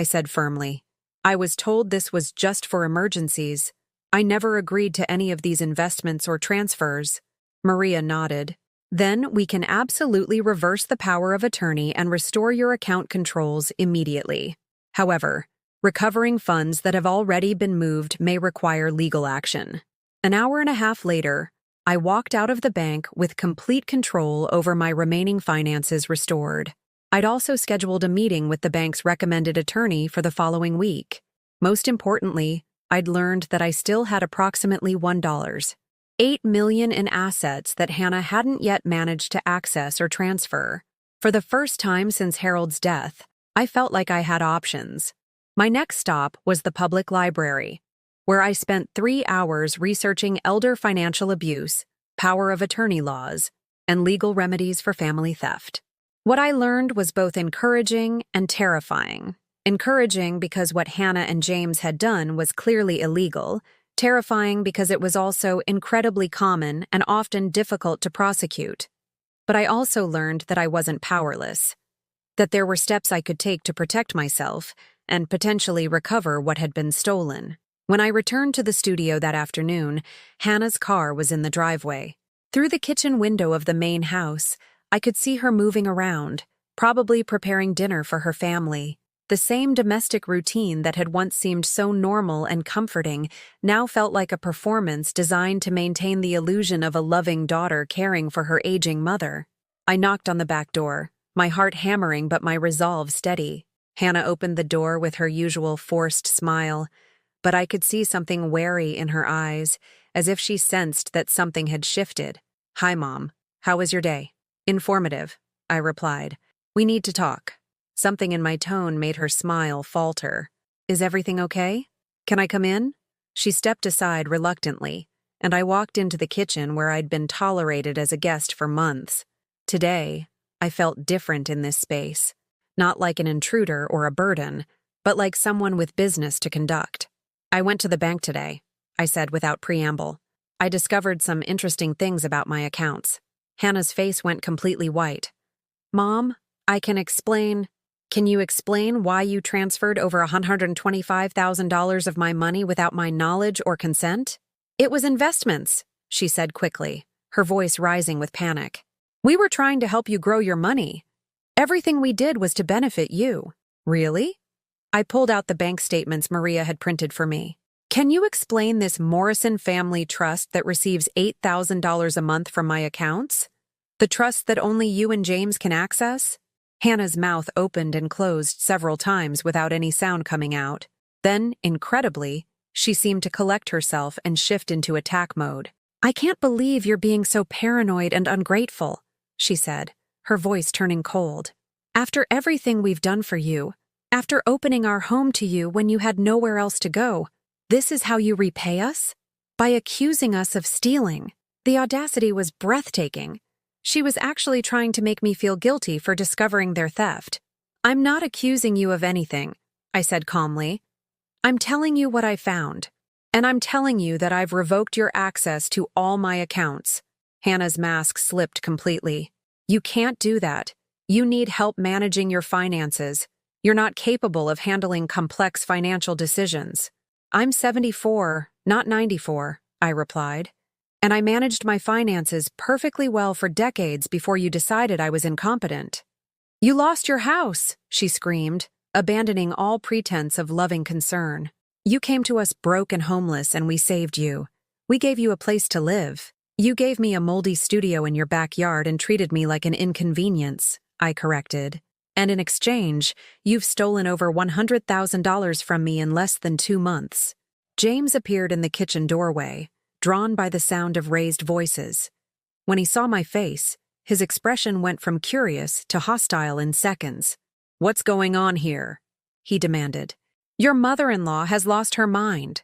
said firmly. I was told this was just for emergencies. I never agreed to any of these investments or transfers." Maria nodded. "Then we can absolutely reverse the power of attorney and restore your account controls immediately. However, recovering funds that have already been moved may require legal action." An hour and a half later, I walked out of the bank with complete control over my remaining finances restored. I'd also scheduled a meeting with the bank's recommended attorney for the following week. Most importantly, I'd learned that I still had approximately $1.8 million in assets that Hannah hadn't yet managed to access or transfer. For the first time since Harold's death, I felt like I had options. My next stop was the public library, where I spent 3 hours researching elder financial abuse, power of attorney laws, and legal remedies for family theft. What I learned was both encouraging and terrifying. Encouraging because what Hannah and James had done was clearly illegal, terrifying because it was also incredibly common and often difficult to prosecute. But I also learned that I wasn't powerless, that there were steps I could take to protect myself and potentially recover what had been stolen. When I returned to the studio that afternoon, Hannah's car was in the driveway. Through the kitchen window of the main house, I could see her moving around, probably preparing dinner for her family. The same domestic routine that had once seemed so normal and comforting now felt like a performance designed to maintain the illusion of a loving daughter caring for her aging mother. I knocked on the back door, my heart hammering but my resolve steady. Hannah opened the door with her usual forced smile, but I could see something wary in her eyes, as if she sensed that something had shifted. "Hi, Mom. How was your day?" "Informative," I replied. "We need to talk." Something in my tone made her smile falter. "Is everything okay? Can I come in?" She stepped aside reluctantly, and I walked into the kitchen where I'd been tolerated as a guest for months. Today, I felt different in this space. Not like an intruder or a burden, but like someone with business to conduct. "I went to the bank today," I said without preamble. "I discovered some interesting things about my accounts." Hannah's face went completely white. "Mom, Can you explain why you transferred over $125,000 of my money without my knowledge or consent?" "It was investments," she said quickly, her voice rising with panic. "We were trying to help you grow your money. Everything we did was to benefit you." "Really?" I pulled out the bank statements Maria had printed for me. "Can you explain this Morrison Family Trust that receives $8,000 a month from my accounts? The trust that only you and James can access?" Hannah's mouth opened and closed several times without any sound coming out. Then, incredibly, she seemed to collect herself and shift into attack mode. "I can't believe you're being so paranoid and ungrateful," she said, her voice turning cold. "After everything we've done for you, after opening our home to you when you had nowhere else to go, this is how you repay us? By accusing us of stealing." The audacity was breathtaking. She was actually trying to make me feel guilty for discovering their theft. "I'm not accusing you of anything," I said calmly. "I'm telling you what I found. And I'm telling you that I've revoked your access to all my accounts." Hannah's mask slipped completely. "You can't do that. You need help managing your finances. You're not capable of handling complex financial decisions." "I'm 74, not 94, I replied. And I managed my finances perfectly well for decades before you decided I was incompetent. You lost your house, she screamed, abandoning all pretense of loving concern. You came to us broke and homeless, and we saved you. We gave you a place to live. You gave me a moldy studio in your backyard and treated me like an inconvenience, I corrected. And in exchange, you've stolen over $100,000 from me in less than 2 months. James appeared in the kitchen doorway, drawn by the sound of raised voices. When he saw my face, his expression went from curious to hostile in seconds. "What's going on here?" he demanded. "Your mother-in-law has lost her mind,"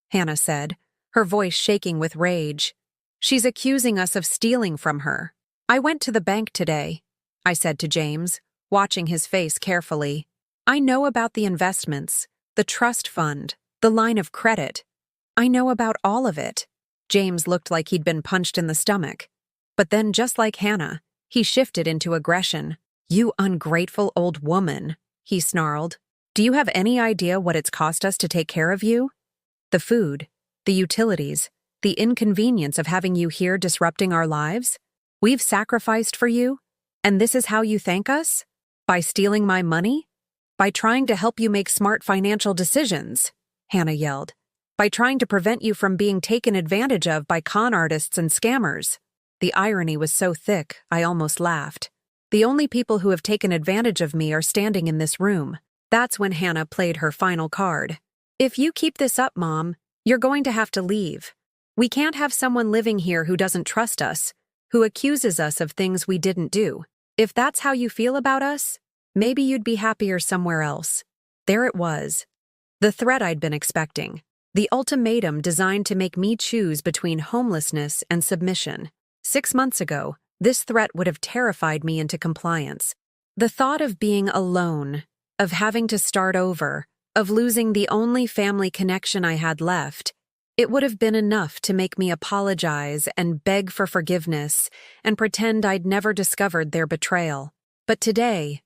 Hannah said, her voice shaking with rage. "She's accusing us of stealing from her." "I went to the bank today," I said to James, watching his face carefully. "I know about the investments, the trust fund, the line of credit. I know about all of it." James looked like he'd been punched in the stomach. But then, just like Hannah, he shifted into aggression. "You ungrateful old woman," he snarled. "Do you have any idea what it's cost us to take care of you? The food, the utilities, the inconvenience of having you here disrupting our lives? We've sacrificed for you, and this is how you thank us? By stealing my money? By trying to help you make smart financial decisions," Hannah yelled. "By trying to prevent you from being taken advantage of by con artists and scammers." The irony was so thick, I almost laughed. "The only people who have taken advantage of me are standing in this room." That's when Hannah played her final card. "If you keep this up, Mom, you're going to have to leave. We can't have someone living here who doesn't trust us, who accuses us of things we didn't do. If that's how you feel about us, maybe you'd be happier somewhere else." There it was. The threat I'd been expecting. The ultimatum designed to make me choose between homelessness and submission. 6 months ago, this threat would have terrified me into compliance. The thought of being alone, of having to start over, of losing the only family connection I had left, it would have been enough to make me apologize and beg for forgiveness and pretend I'd never discovered their betrayal. But today,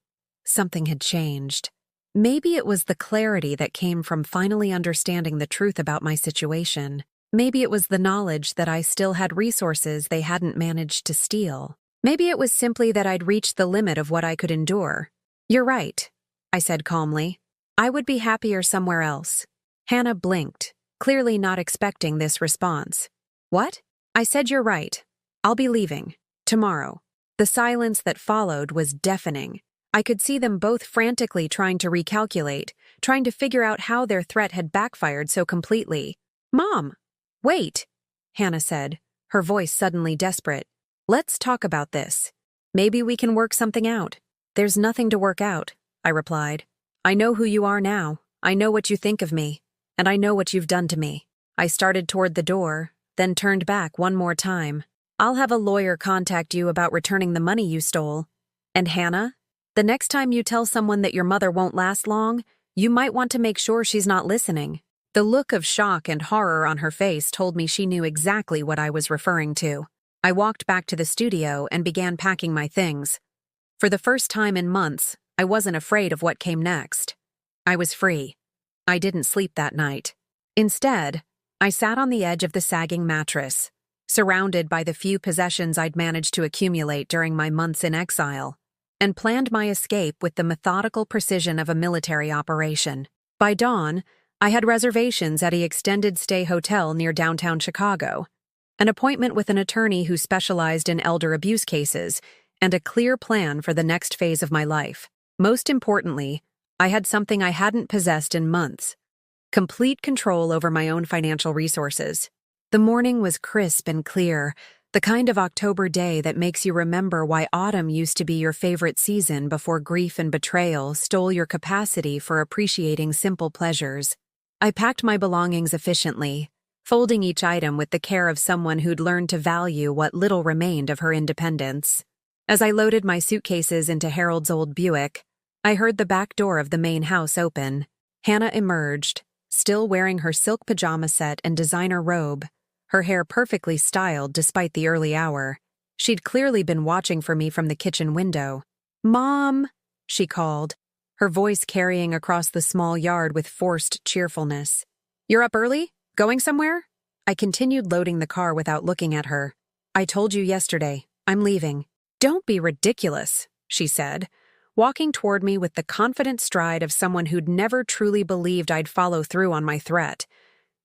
something had changed. Maybe it was the clarity that came from finally understanding the truth about my situation. Maybe it was the knowledge that I still had resources they hadn't managed to steal. Maybe it was simply that I'd reached the limit of what I could endure. "You're right," I said calmly. "I would be happier somewhere else." Hannah blinked, clearly not expecting this response. "What?" I said, "You're right. I'll be leaving. Tomorrow." The silence that followed was deafening. I could see them both frantically trying to recalculate, trying to figure out how their threat had backfired so completely. "Mom! Wait," Hannah said, her voice suddenly desperate. "Let's talk about this. Maybe we can work something out." "There's nothing to work out," I replied. "I know who you are now. I know what you think of me. And I know what you've done to me." I started toward the door, then turned back one more time. "I'll have a lawyer contact you about returning the money you stole. And Hannah, the next time you tell someone that your mother won't last long, you might want to make sure she's not listening." The look of shock and horror on her face told me she knew exactly what I was referring to. I walked back to the studio and began packing my things. For the first time in months, I wasn't afraid of what came next. I was free. I didn't sleep that night. Instead, I sat on the edge of the sagging mattress, surrounded by the few possessions I'd managed to accumulate during my months in exile, and planned my escape with the methodical precision of a military operation. By dawn, I had reservations at an extended-stay hotel near downtown Chicago, an appointment with an attorney who specialized in elder abuse cases, and a clear plan for the next phase of my life. Most importantly, I had something I hadn't possessed in months: complete control over my own financial resources. The morning was crisp and clear, the kind of October day that makes you remember why autumn used to be your favorite season before grief and betrayal stole your capacity for appreciating simple pleasures. I packed my belongings efficiently, folding each item with the care of someone who'd learned to value what little remained of her independence. As I loaded my suitcases into Harold's old Buick, I heard the back door of the main house open. Hannah emerged, still wearing her silk pajama set and designer robe, her hair perfectly styled despite the early hour. She'd clearly been watching for me from the kitchen window. "Mom," she called, her voice carrying across the small yard with forced cheerfulness. "You're up early? Going somewhere?" I continued loading the car without looking at her. I told you yesterday, I'm leaving. Don't be ridiculous, she said, walking toward me with the confident stride of someone who'd never truly believed I'd follow through on my threat.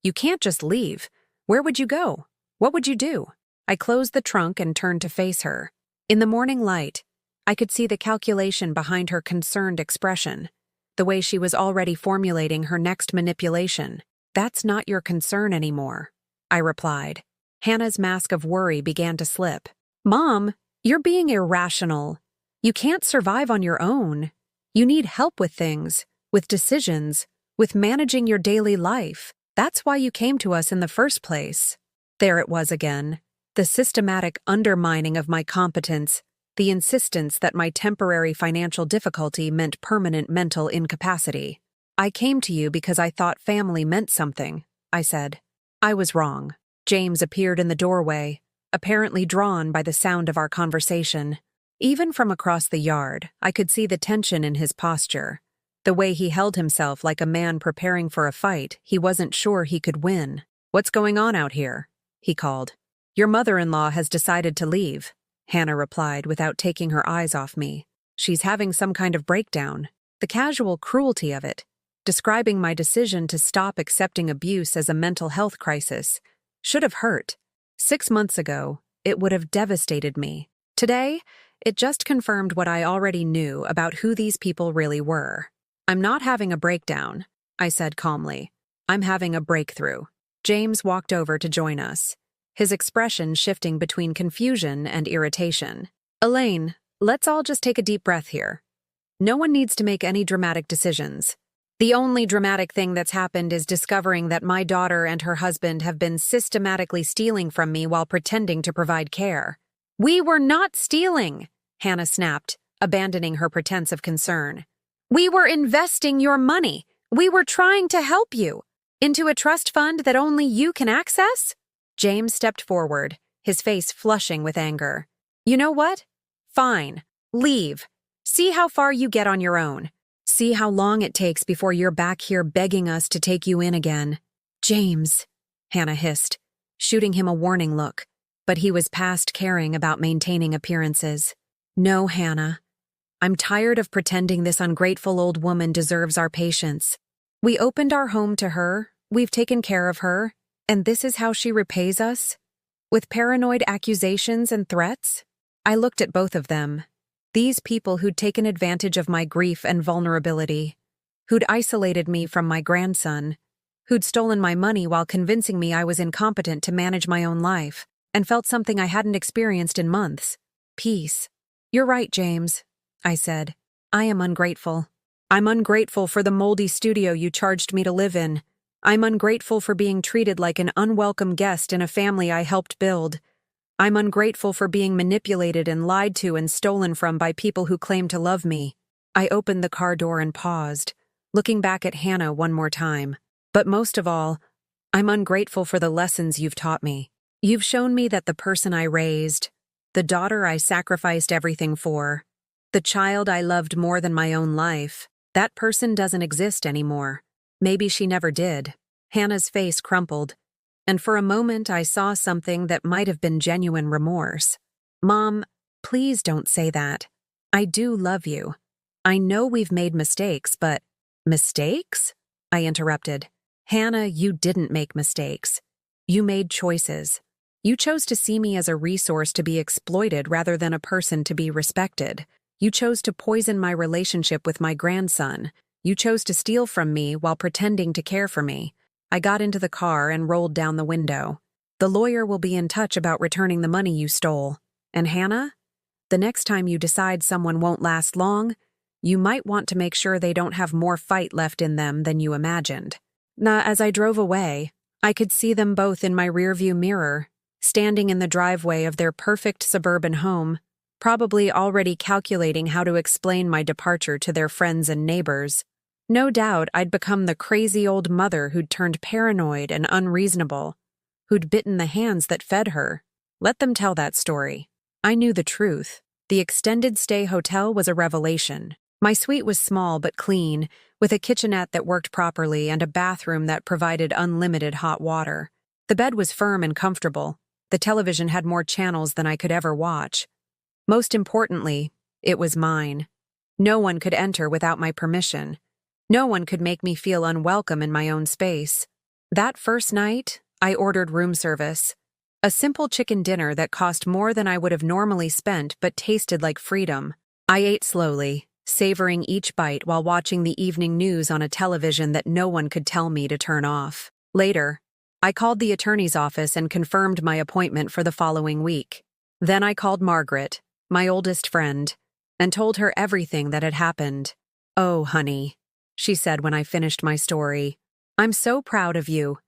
You can't just leave. Where would you go? What would you do? I closed the trunk and turned to face her. In the morning light, I could see the calculation behind her concerned expression, the way she was already formulating her next manipulation. That's not your concern anymore, I replied. Hannah's mask of worry began to slip. Mom, you're being irrational. You can't survive on your own. You need help with things, with decisions, with managing your daily life. That's why you came to us in the first place. There it was again, the systematic undermining of my competence, the insistence that my temporary financial difficulty meant permanent mental incapacity. I came to you because I thought family meant something, I said. I was wrong. James appeared in the doorway, apparently drawn by the sound of our conversation. Even from across the yard, I could see the tension in his posture, the way he held himself like a man preparing for a fight he wasn't sure he could win. What's going on out here? He called. Your mother-in-law has decided to leave, Hannah replied without taking her eyes off me. She's having some kind of breakdown. The casual cruelty of it, describing my decision to stop accepting abuse as a mental health crisis, should have hurt. 6 months ago, it would have devastated me. Today, it just confirmed what I already knew about who these people really were. I'm not having a breakdown, I said calmly. I'm having a breakthrough. James walked over to join us, his expression shifting between confusion and irritation. Elaine, let's all just take a deep breath here. No one needs to make any dramatic decisions. The only dramatic thing that's happened is discovering that my daughter and her husband have been systematically stealing from me while pretending to provide care. We were not stealing, Hannah snapped, abandoning her pretense of concern. We were investing your money. We were trying to help you. Into a trust fund that only you can access? James stepped forward, his face flushing with anger. You know what? Fine. Leave. See how far you get on your own. See how long it takes before you're back here begging us to take you in again. James, Hannah hissed, shooting him a warning look, but he was past caring about maintaining appearances. No, Hannah. I'm tired of pretending this ungrateful old woman deserves our patience. We opened our home to her, we've taken care of her, and this is how she repays us? With paranoid accusations and threats? I looked at both of them. These people who'd taken advantage of my grief and vulnerability, who'd isolated me from my grandson, who'd stolen my money while convincing me I was incompetent to manage my own life, and felt something I hadn't experienced in months. Peace. You're right, James, I said. I am ungrateful. I'm ungrateful for the moldy studio you charged me to live in. I'm ungrateful for being treated like an unwelcome guest in a family I helped build. I'm ungrateful for being manipulated and lied to and stolen from by people who claim to love me. I opened the car door and paused, looking back at Hannah one more time. But most of all, I'm ungrateful for the lessons you've taught me. You've shown me that the person I raised, the daughter I sacrificed everything for, the child I loved more than my own life, that person doesn't exist anymore. Maybe she never did. Hannah's face crumpled, and for a moment I saw something that might have been genuine remorse. Mom, please don't say that. I do love you. I know we've made mistakes, but… Mistakes? I interrupted. Hannah, you didn't make mistakes. You made choices. You chose to see me as a resource to be exploited rather than a person to be respected. You chose to poison my relationship with my grandson. You chose to steal from me while pretending to care for me. I got into the car and rolled down the window. The lawyer will be in touch about returning the money you stole. And Hannah, the next time you decide someone won't last long, you might want to make sure they don't have more fight left in them than you imagined. As I drove away, I could see them both in my rearview mirror, standing in the driveway of their perfect suburban home, probably already calculating how to explain my departure to their friends and neighbors. No doubt I'd become the crazy old mother who'd turned paranoid and unreasonable, who'd bitten the hands that fed her. Let them tell that story. I knew the truth. The extended stay hotel was a revelation. My suite was small but clean, with a kitchenette that worked properly and a bathroom that provided unlimited hot water. The bed was firm and comfortable. The television had more channels than I could ever watch. Most importantly, it was mine. No one could enter without my permission. No one could make me feel unwelcome in my own space. That first night, I ordered room service. A simple chicken dinner that cost more than I would have normally spent but tasted like freedom. I ate slowly, savoring each bite while watching the evening news on a television that no one could tell me to turn off. Later, I called the attorney's office and confirmed my appointment for the following week. Then I called Margaret, my oldest friend, and told her everything that had happened. "Oh, honey," she said when I finished my story, "I'm so proud of you.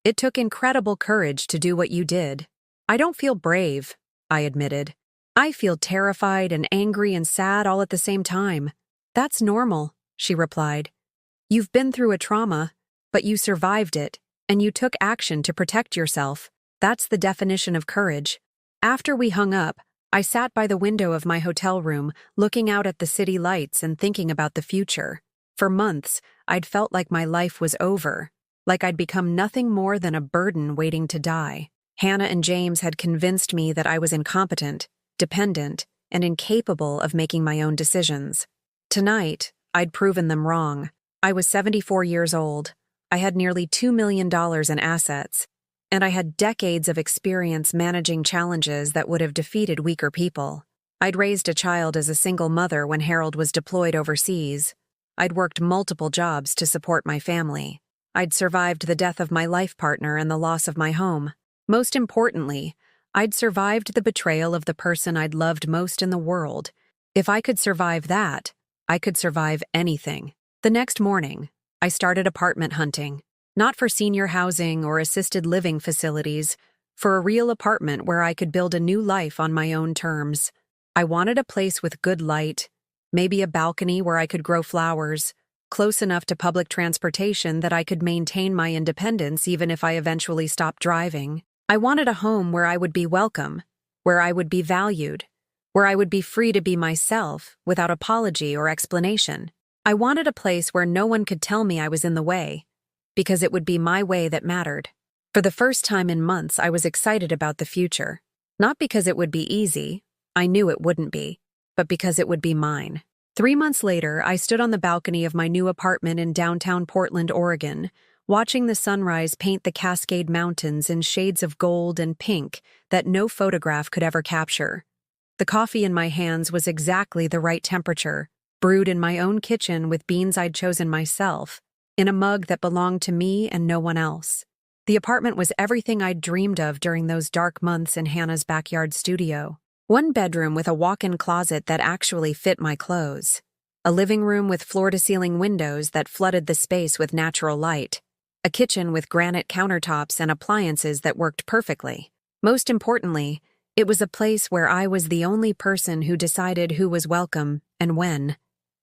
It took incredible courage to do what you did." "I don't feel brave," I admitted. "I feel terrified and angry and sad all at the same time." "That's normal," she replied. "You've been through a trauma, but you survived it, and you took action to protect yourself. That's the definition of courage." After we hung up, I sat by the window of my hotel room, looking out at the city lights and thinking about the future. For months, I'd felt like my life was over, like I'd become nothing more than a burden waiting to die. Hannah and James had convinced me that I was incompetent, dependent, and incapable of making my own decisions. Tonight, I'd proven them wrong. I was 74 years old. I had nearly $2 million in assets, and I had decades of experience managing challenges that would have defeated weaker people. I'd raised a child as a single mother when Harold was deployed overseas. I'd worked multiple jobs to support my family. I'd survived the death of my life partner and the loss of my home. Most importantly, I'd survived the betrayal of the person I'd loved most in the world. If I could survive that, I could survive anything. The next morning, I started apartment hunting. Not for senior housing or assisted living facilities, for a real apartment where I could build a new life on my own terms. I wanted a place with good light, maybe a balcony where I could grow flowers, close enough to public transportation that I could maintain my independence even if I eventually stopped driving. I wanted a home where I would be welcome, where I would be valued, where I would be free to be myself without apology or explanation. I wanted a place where no one could tell me I was in the way, because it would be my way that mattered. For the first time in months, I was excited about the future. Not because it would be easy, I knew it wouldn't be, but because it would be mine. 3 months later, I stood on the balcony of my new apartment in downtown Portland, Oregon, watching the sunrise paint the Cascade Mountains in shades of gold and pink that no photograph could ever capture. The coffee in my hands was exactly the right temperature, brewed in my own kitchen with beans I'd chosen myself, in a mug that belonged to me and no one else. The apartment was everything I'd dreamed of during those dark months in Hannah's backyard studio. One bedroom with a walk-in closet that actually fit my clothes. A living room with floor-to-ceiling windows that flooded the space with natural light. A kitchen with granite countertops and appliances that worked perfectly. Most importantly, it was a place where I was the only person who decided who was welcome and when.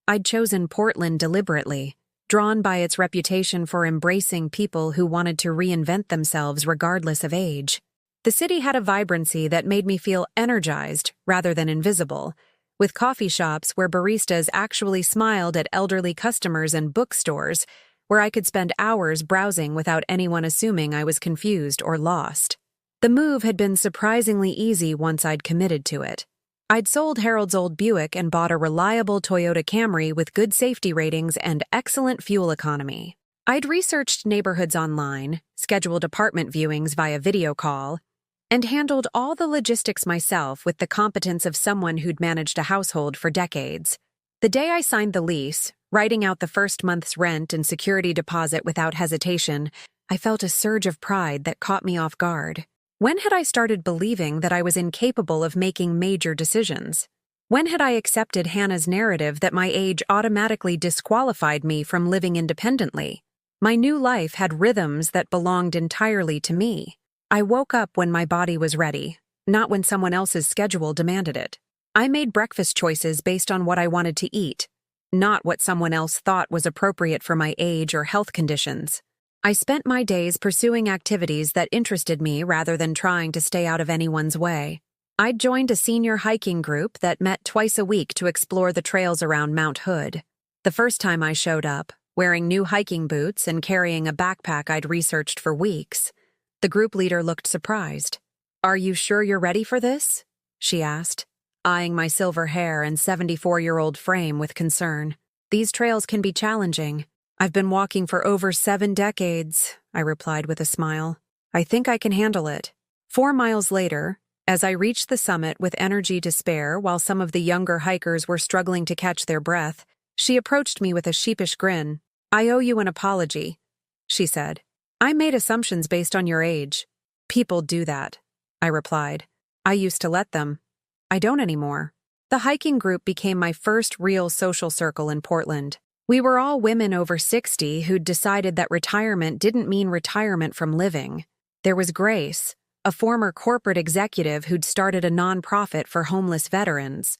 I'd chosen Portland deliberately, drawn by its reputation for embracing people who wanted to reinvent themselves regardless of age. The city had a vibrancy that made me feel energized rather than invisible, with coffee shops where baristas actually smiled at elderly customers and bookstores where I could spend hours browsing without anyone assuming I was confused or lost. The move had been surprisingly easy once I'd committed to it. I'd sold Harold's old Buick and bought a reliable Toyota Camry with good safety ratings and excellent fuel economy. I'd researched neighborhoods online, scheduled apartment viewings via video call, and handled all the logistics myself with the competence of someone who'd managed a household for decades. The day I signed the lease, writing out the first month's rent and security deposit without hesitation, I felt a surge of pride that caught me off guard. When had I started believing that I was incapable of making major decisions? When had I accepted Hannah's narrative that my age automatically disqualified me from living independently? My new life had rhythms that belonged entirely to me. I woke up when my body was ready, not when someone else's schedule demanded it. I made breakfast choices based on what I wanted to eat, not what someone else thought was appropriate for my age or health conditions. I spent my days pursuing activities that interested me rather than trying to stay out of anyone's way. I'd joined a senior hiking group that met twice a week to explore the trails around Mount Hood. The first time I showed up, wearing new hiking boots and carrying a backpack I'd researched for weeks, The group leader looked surprised. "Are you sure you're ready for this?" she asked, eyeing my silver hair and 74-year-old frame with concern. "These trails can be challenging. I've been walking for over 7 decades," I replied with a smile. "I think I can handle it." 4 miles later, as I reached the summit with energy to spare while some of the younger hikers were struggling to catch their breath, she approached me with a sheepish grin. "I owe you an apology," she said. "I made assumptions based on your age." "People do that," I replied. "I used to let them. I don't anymore." The hiking group became my first real social circle in Portland. We were all women over 60 who'd decided that retirement didn't mean retirement from living. There was Grace, a former corporate executive who'd started a nonprofit for homeless veterans.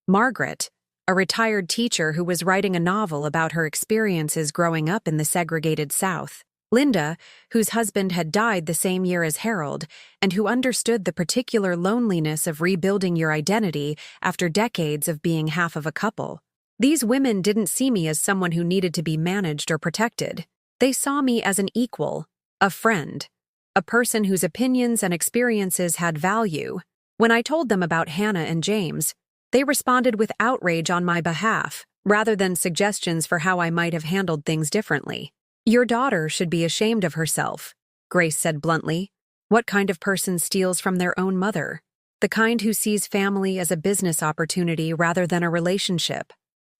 Margaret, a retired teacher who was writing a novel about her experiences growing up in the segregated South. Linda, whose husband had died the same year as Harold, and who understood the particular loneliness of rebuilding your identity after decades of being half of a couple. These women didn't see me as someone who needed to be managed or protected. They saw me as an equal, a friend, a person whose opinions and experiences had value. When I told them about Hannah and James, they responded with outrage on my behalf, rather than suggestions for how I might have handled things differently. "Your daughter should be ashamed of herself," Grace said bluntly. "What kind of person steals from their own mother? The kind who sees family as a business opportunity rather than a relationship,"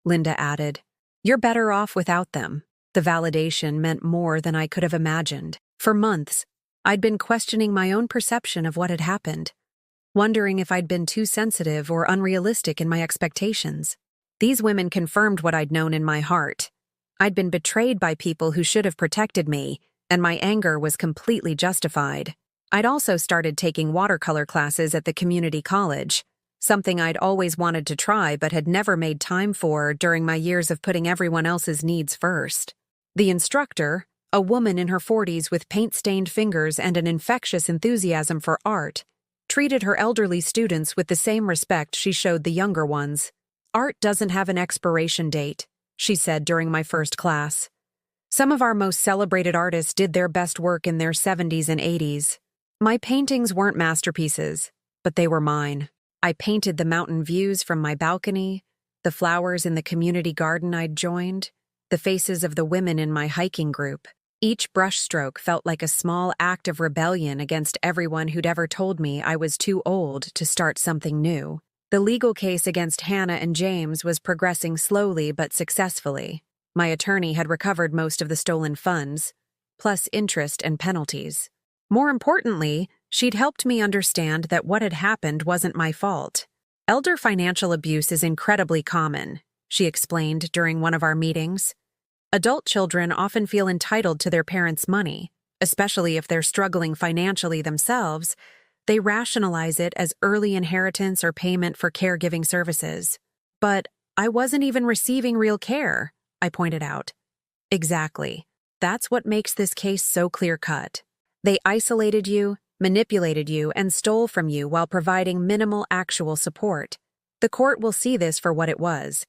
Linda added. "You're better off without them." The validation meant more than I could have imagined. For months, I'd been questioning my own perception of what had happened, wondering if I'd been too sensitive or unrealistic in my expectations. These women confirmed what I'd known in my heart. I'd been betrayed by people who should have protected me, and my anger was completely justified. I'd also started taking watercolor classes at the community college, something I'd always wanted to try but had never made time for during my years of putting everyone else's needs first. The instructor, a woman in her 40s with paint-stained fingers and an infectious enthusiasm for art, treated her elderly students with the same respect she showed the younger ones. "Art doesn't have an expiration date," she said during my first class. "Some of our most celebrated artists did their best work in their 70s and 80s. My paintings weren't masterpieces, but they were mine. I painted the mountain views from my balcony, the flowers in the community garden I'd joined, the faces of the women in my hiking group. Each brushstroke felt like a small act of rebellion against everyone who'd ever told me I was too old to start something new." The legal case against Hannah and James was progressing slowly but successfully. My attorney had recovered most of the stolen funds, plus interest and penalties. More importantly, she'd helped me understand that what had happened wasn't my fault. "Elder financial abuse is incredibly common," she explained during one of our meetings. "Adult children often feel entitled to their parents' money, especially if they're struggling financially themselves. They rationalize it as early inheritance or payment for caregiving services." "But I wasn't even receiving real care," I pointed out. "Exactly. That's what makes this case so clear-cut. They isolated you, manipulated you, and stole from you while providing minimal actual support. The court will see this for what it was: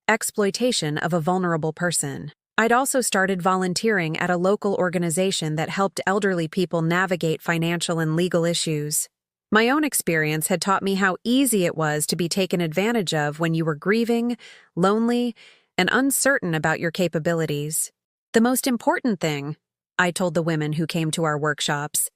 exploitation of a vulnerable person." I'd also started volunteering at a local organization that helped elderly people navigate financial and legal issues. My own experience had taught me how easy it was to be taken advantage of when you were grieving, lonely, and uncertain about your capabilities. "The most important thing," I told the women who came to our workshops,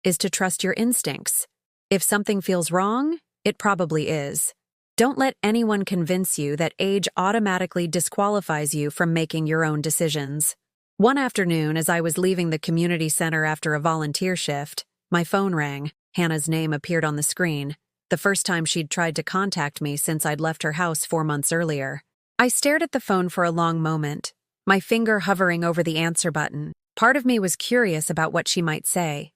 "is to trust your instincts. If something feels wrong, it probably is. Don't let anyone convince you that age automatically disqualifies you from making your own decisions." One afternoon, as I was leaving the community center after a volunteer shift, my phone rang. Hannah's name appeared on the screen, the first time she'd tried to contact me since I'd left her house 4 months earlier. I stared at the phone for a long moment, my finger hovering over the answer button. Part of me was curious about what she might say,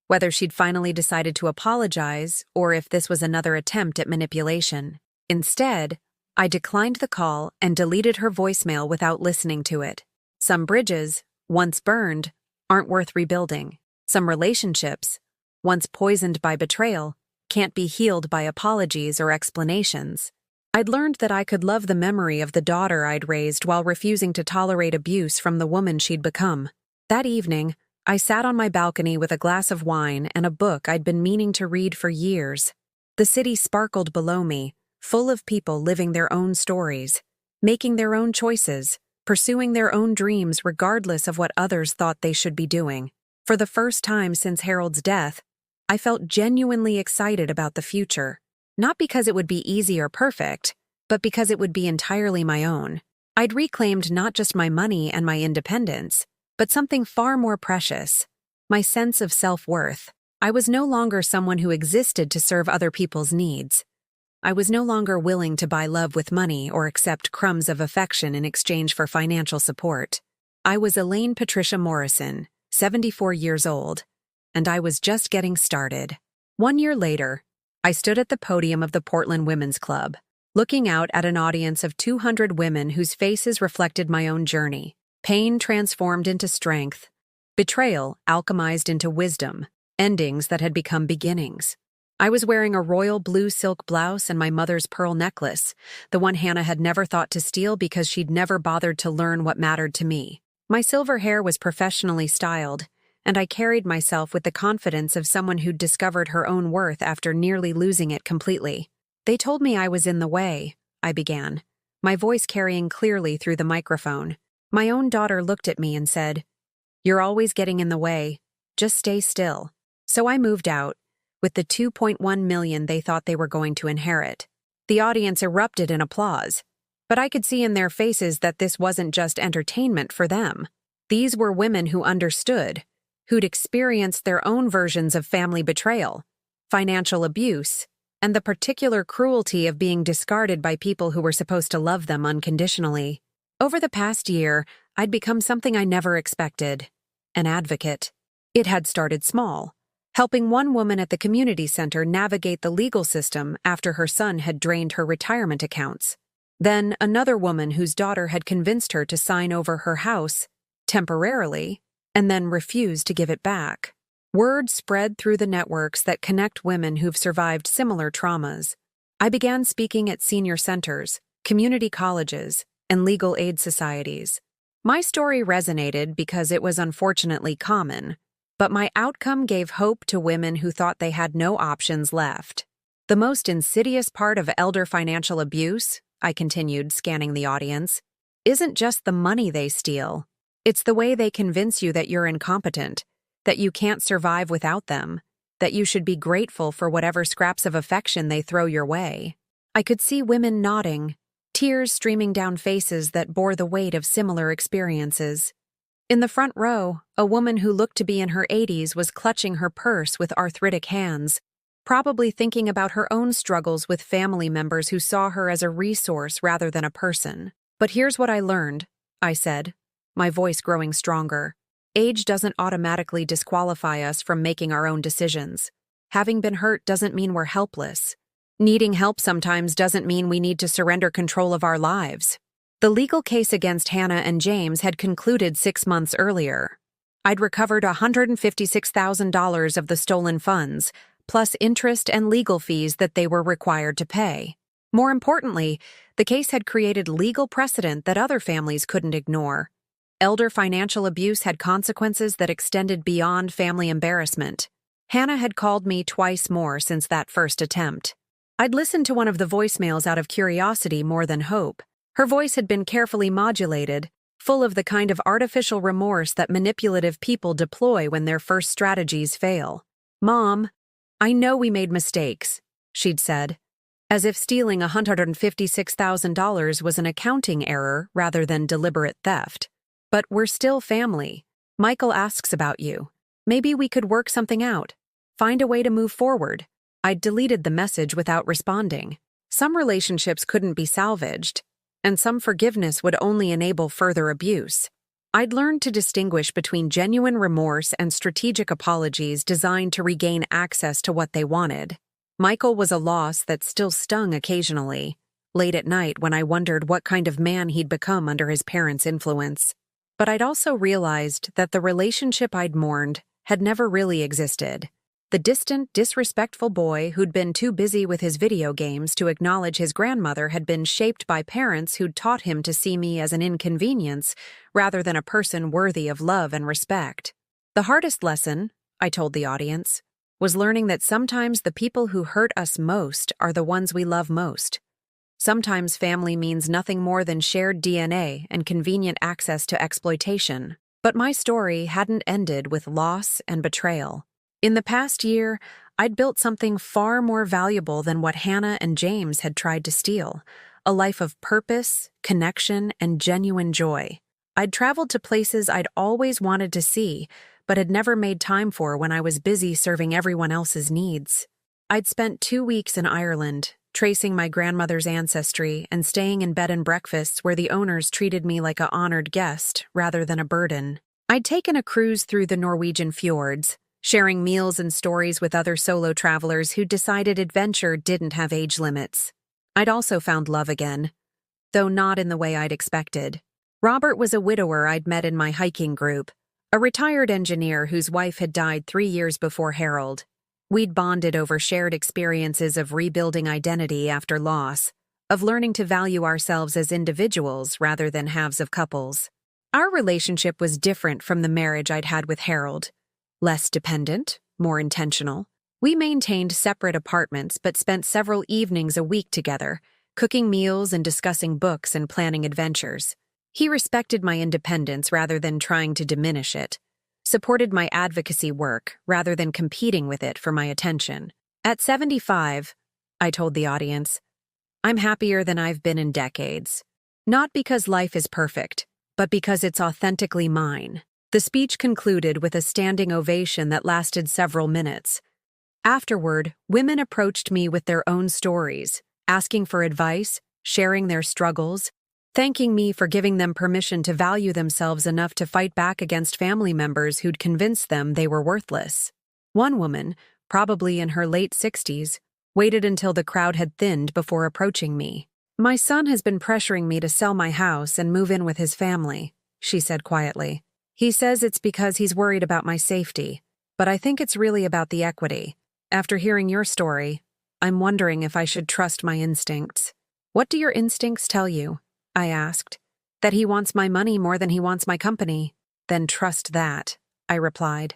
whether she'd finally decided to apologize or if this was another attempt at manipulation. Instead, I declined the call and deleted her voicemail without listening to it. Some bridges, once burned, aren't worth rebuilding. Some relationships, once poisoned by betrayal, can't be healed by apologies or explanations. I'd learned that I could love the memory of the daughter I'd raised while refusing to tolerate abuse from the woman she'd become. That evening, I sat on my balcony with a glass of wine and a book I'd been meaning to read for years. The city sparkled below me, full of people living their own stories, making their own choices, pursuing their own dreams regardless of what others thought they should be doing. For the first time since Harold's death, I felt genuinely excited about the future, not because it would be easy or perfect, but because it would be entirely my own. I'd reclaimed not just my money and my independence, but something far more precious, my sense of self-worth. I was no longer someone who existed to serve other people's needs. I was no longer willing to buy love with money or accept crumbs of affection in exchange for financial support. I was Elaine Patricia Morrison, 74 years old, and I was just getting started. 1 year later, I stood at the podium of the Portland Women's Club, looking out at an audience of 200 women whose faces reflected my own journey. Pain transformed into strength, betrayal alchemized into wisdom, endings that had become beginnings. I was wearing a royal blue silk blouse and my mother's pearl necklace, the one Hannah had never thought to steal because she'd never bothered to learn what mattered to me. My silver hair was professionally styled, and I carried myself with the confidence of someone who'd discovered her own worth after nearly losing it completely. They told me I was in the way, I began, my voice carrying clearly through the microphone. My own daughter looked at me and said, "You're always getting in the way. Just stay still." So I moved out, with the $2.1 million they thought they were going to inherit. The audience erupted in applause, but I could see in their faces that this wasn't just entertainment for them. These were women who understood, who'd experienced their own versions of family betrayal, financial abuse, and the particular cruelty of being discarded by people who were supposed to love them unconditionally. Over the past year, I'd become something I never expected, an advocate. It had started small, helping one woman at the community center navigate the legal system after her son had drained her retirement accounts. Then another woman whose daughter had convinced her to sign over her house, temporarily, and then refused to give it back. Word spread through the networks that connect women who've survived similar traumas. I began speaking at senior centers, community colleges, and legal aid societies. My story resonated because it was unfortunately common, but my outcome gave hope to women who thought they had no options left. The most insidious part of elder financial abuse, I continued, scanning the audience, isn't just the money they steal. It's the way they convince you that you're incompetent, that you can't survive without them, that you should be grateful for whatever scraps of affection they throw your way. I could see women nodding, tears streaming down faces that bore the weight of similar experiences. In the front row, a woman who looked to be in her 80s was clutching her purse with arthritic hands, probably thinking about her own struggles with family members who saw her as a resource rather than a person. "But here's what I learned," I said, my voice growing stronger. "Age doesn't automatically disqualify us from making our own decisions. Having been hurt doesn't mean we're helpless. Needing help sometimes doesn't mean we need to surrender control of our lives." The legal case against Hannah and James had concluded 6 months earlier. I'd recovered $156,000 of the stolen funds, plus interest and legal fees that they were required to pay. More importantly, the case had created legal precedent that other families couldn't ignore. Elder financial abuse had consequences that extended beyond family embarrassment. Hannah had called me twice more since that first attempt. I'd listened to one of the voicemails out of curiosity more than hope. Her voice had been carefully modulated, full of the kind of artificial remorse that manipulative people deploy when their first strategies fail. "Mom, I know we made mistakes," she'd said, as if stealing $156,000 was an accounting error rather than deliberate theft. "But we're still family. Michael asks about you. Maybe we could work something out. Find a way to move forward." I'd deleted the message without responding. Some relationships couldn't be salvaged, and some forgiveness would only enable further abuse. I'd learned to distinguish between genuine remorse and strategic apologies designed to regain access to what they wanted. Michael was a loss that still stung occasionally, late at night when I wondered what kind of man he'd become under his parents' influence. But I'd also realized that the relationship I'd mourned had never really existed. The distant, disrespectful boy who'd been too busy with his video games to acknowledge his grandmother had been shaped by parents who'd taught him to see me as an inconvenience rather than a person worthy of love and respect. The hardest lesson, I told the audience, was learning that sometimes the people who hurt us most are the ones we love most. Sometimes family means nothing more than shared DNA and convenient access to exploitation. But my story hadn't ended with loss and betrayal. In the past year, I'd built something far more valuable than what Hannah and James had tried to steal: a life of purpose, connection, and genuine joy. I'd traveled to places I'd always wanted to see, but had never made time for when I was busy serving everyone else's needs. I'd spent 2 weeks in Ireland, tracing my grandmother's ancestry and staying in bed and breakfasts where the owners treated me like an honored guest rather than a burden. I'd taken a cruise through the Norwegian fjords, sharing meals and stories with other solo travelers who decided adventure didn't have age limits. I'd also found love again, though not in the way I'd expected. Robert was a widower I'd met in my hiking group, a retired engineer whose wife had died 3 years before Harold. We'd bonded over shared experiences of rebuilding identity after loss, of learning to value ourselves as individuals rather than halves of couples. Our relationship was different from the marriage I'd had with Harold. Less dependent, more intentional. We maintained separate apartments but spent several evenings a week together, cooking meals and discussing books and planning adventures. He respected my independence rather than trying to diminish it, supported my advocacy work rather than competing with it for my attention. At 75, I told the audience, I'm happier than I've been in decades. Not because life is perfect, but because it's authentically mine. The speech concluded with a standing ovation that lasted several minutes. Afterward, women approached me with their own stories, asking for advice, sharing their struggles, thanking me for giving them permission to value themselves enough to fight back against family members who'd convinced them they were worthless. One woman, probably in her late 60s, waited until the crowd had thinned before approaching me. My son has been pressuring me to sell my house and move in with his family, she said quietly. He says it's because he's worried about my safety, but I think it's really about the equity. After hearing your story, I'm wondering if I should trust my instincts. What do your instincts tell you? I asked. That he wants my money more than he wants my company. Then trust that, I replied.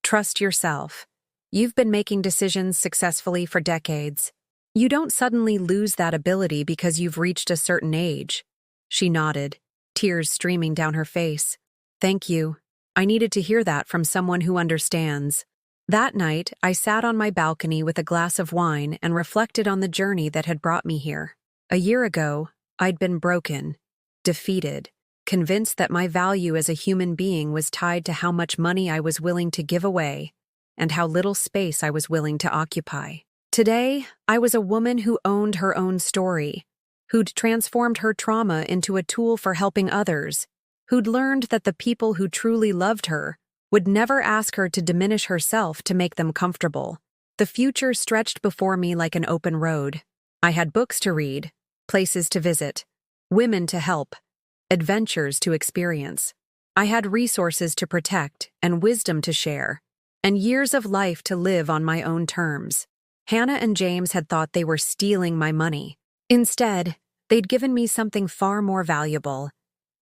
Trust yourself. You've been making decisions successfully for decades. You don't suddenly lose that ability because you've reached a certain age. She nodded, tears streaming down her face. Thank you. I needed to hear that from someone who understands. That night, I sat on my balcony with a glass of wine and reflected on the journey that had brought me here. A year ago, I'd been broken, defeated, convinced that my value as a human being was tied to how much money I was willing to give away and how little space I was willing to occupy. Today, I was a woman who owned her own story, who'd transformed her trauma into a tool for helping others, who'd learned that the people who truly loved her would never ask her to diminish herself to make them comfortable. The future stretched before me like an open road. I had books to read, places to visit, women to help, adventures to experience. I had resources to protect and wisdom to share, and years of life to live on my own terms. Hannah and James had thought they were stealing my money. Instead, they'd given me something far more valuable.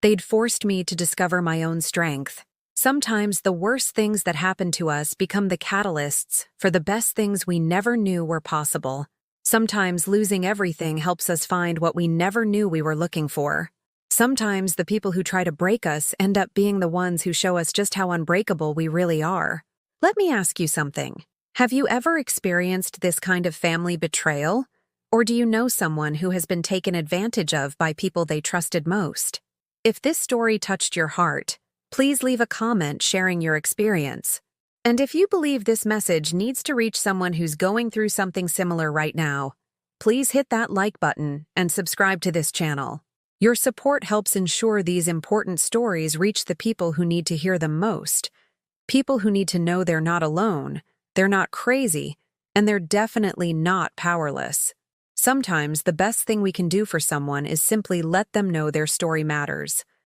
They'd forced me to discover my own strength. Sometimes the worst things that happen to us become the catalysts for the best things we never knew were possible. Sometimes losing everything helps us find what we never knew we were looking for. Sometimes the people who try to break us end up being the ones who show us just how unbreakable we really are. Let me ask you something. Have you ever experienced this kind of family betrayal? Or do you know someone who has been taken advantage of by people they trusted most? If this story touched your heart, please leave a comment sharing your experience. And if you believe this message needs to reach someone who's going through something similar right now, please hit that like button and subscribe to this channel. Your support helps ensure these important stories reach the people who need to hear them most. People who need to know they're not alone, they're not crazy, and they're definitely not powerless. Sometimes the best thing we can do for someone is simply let them know their story matters.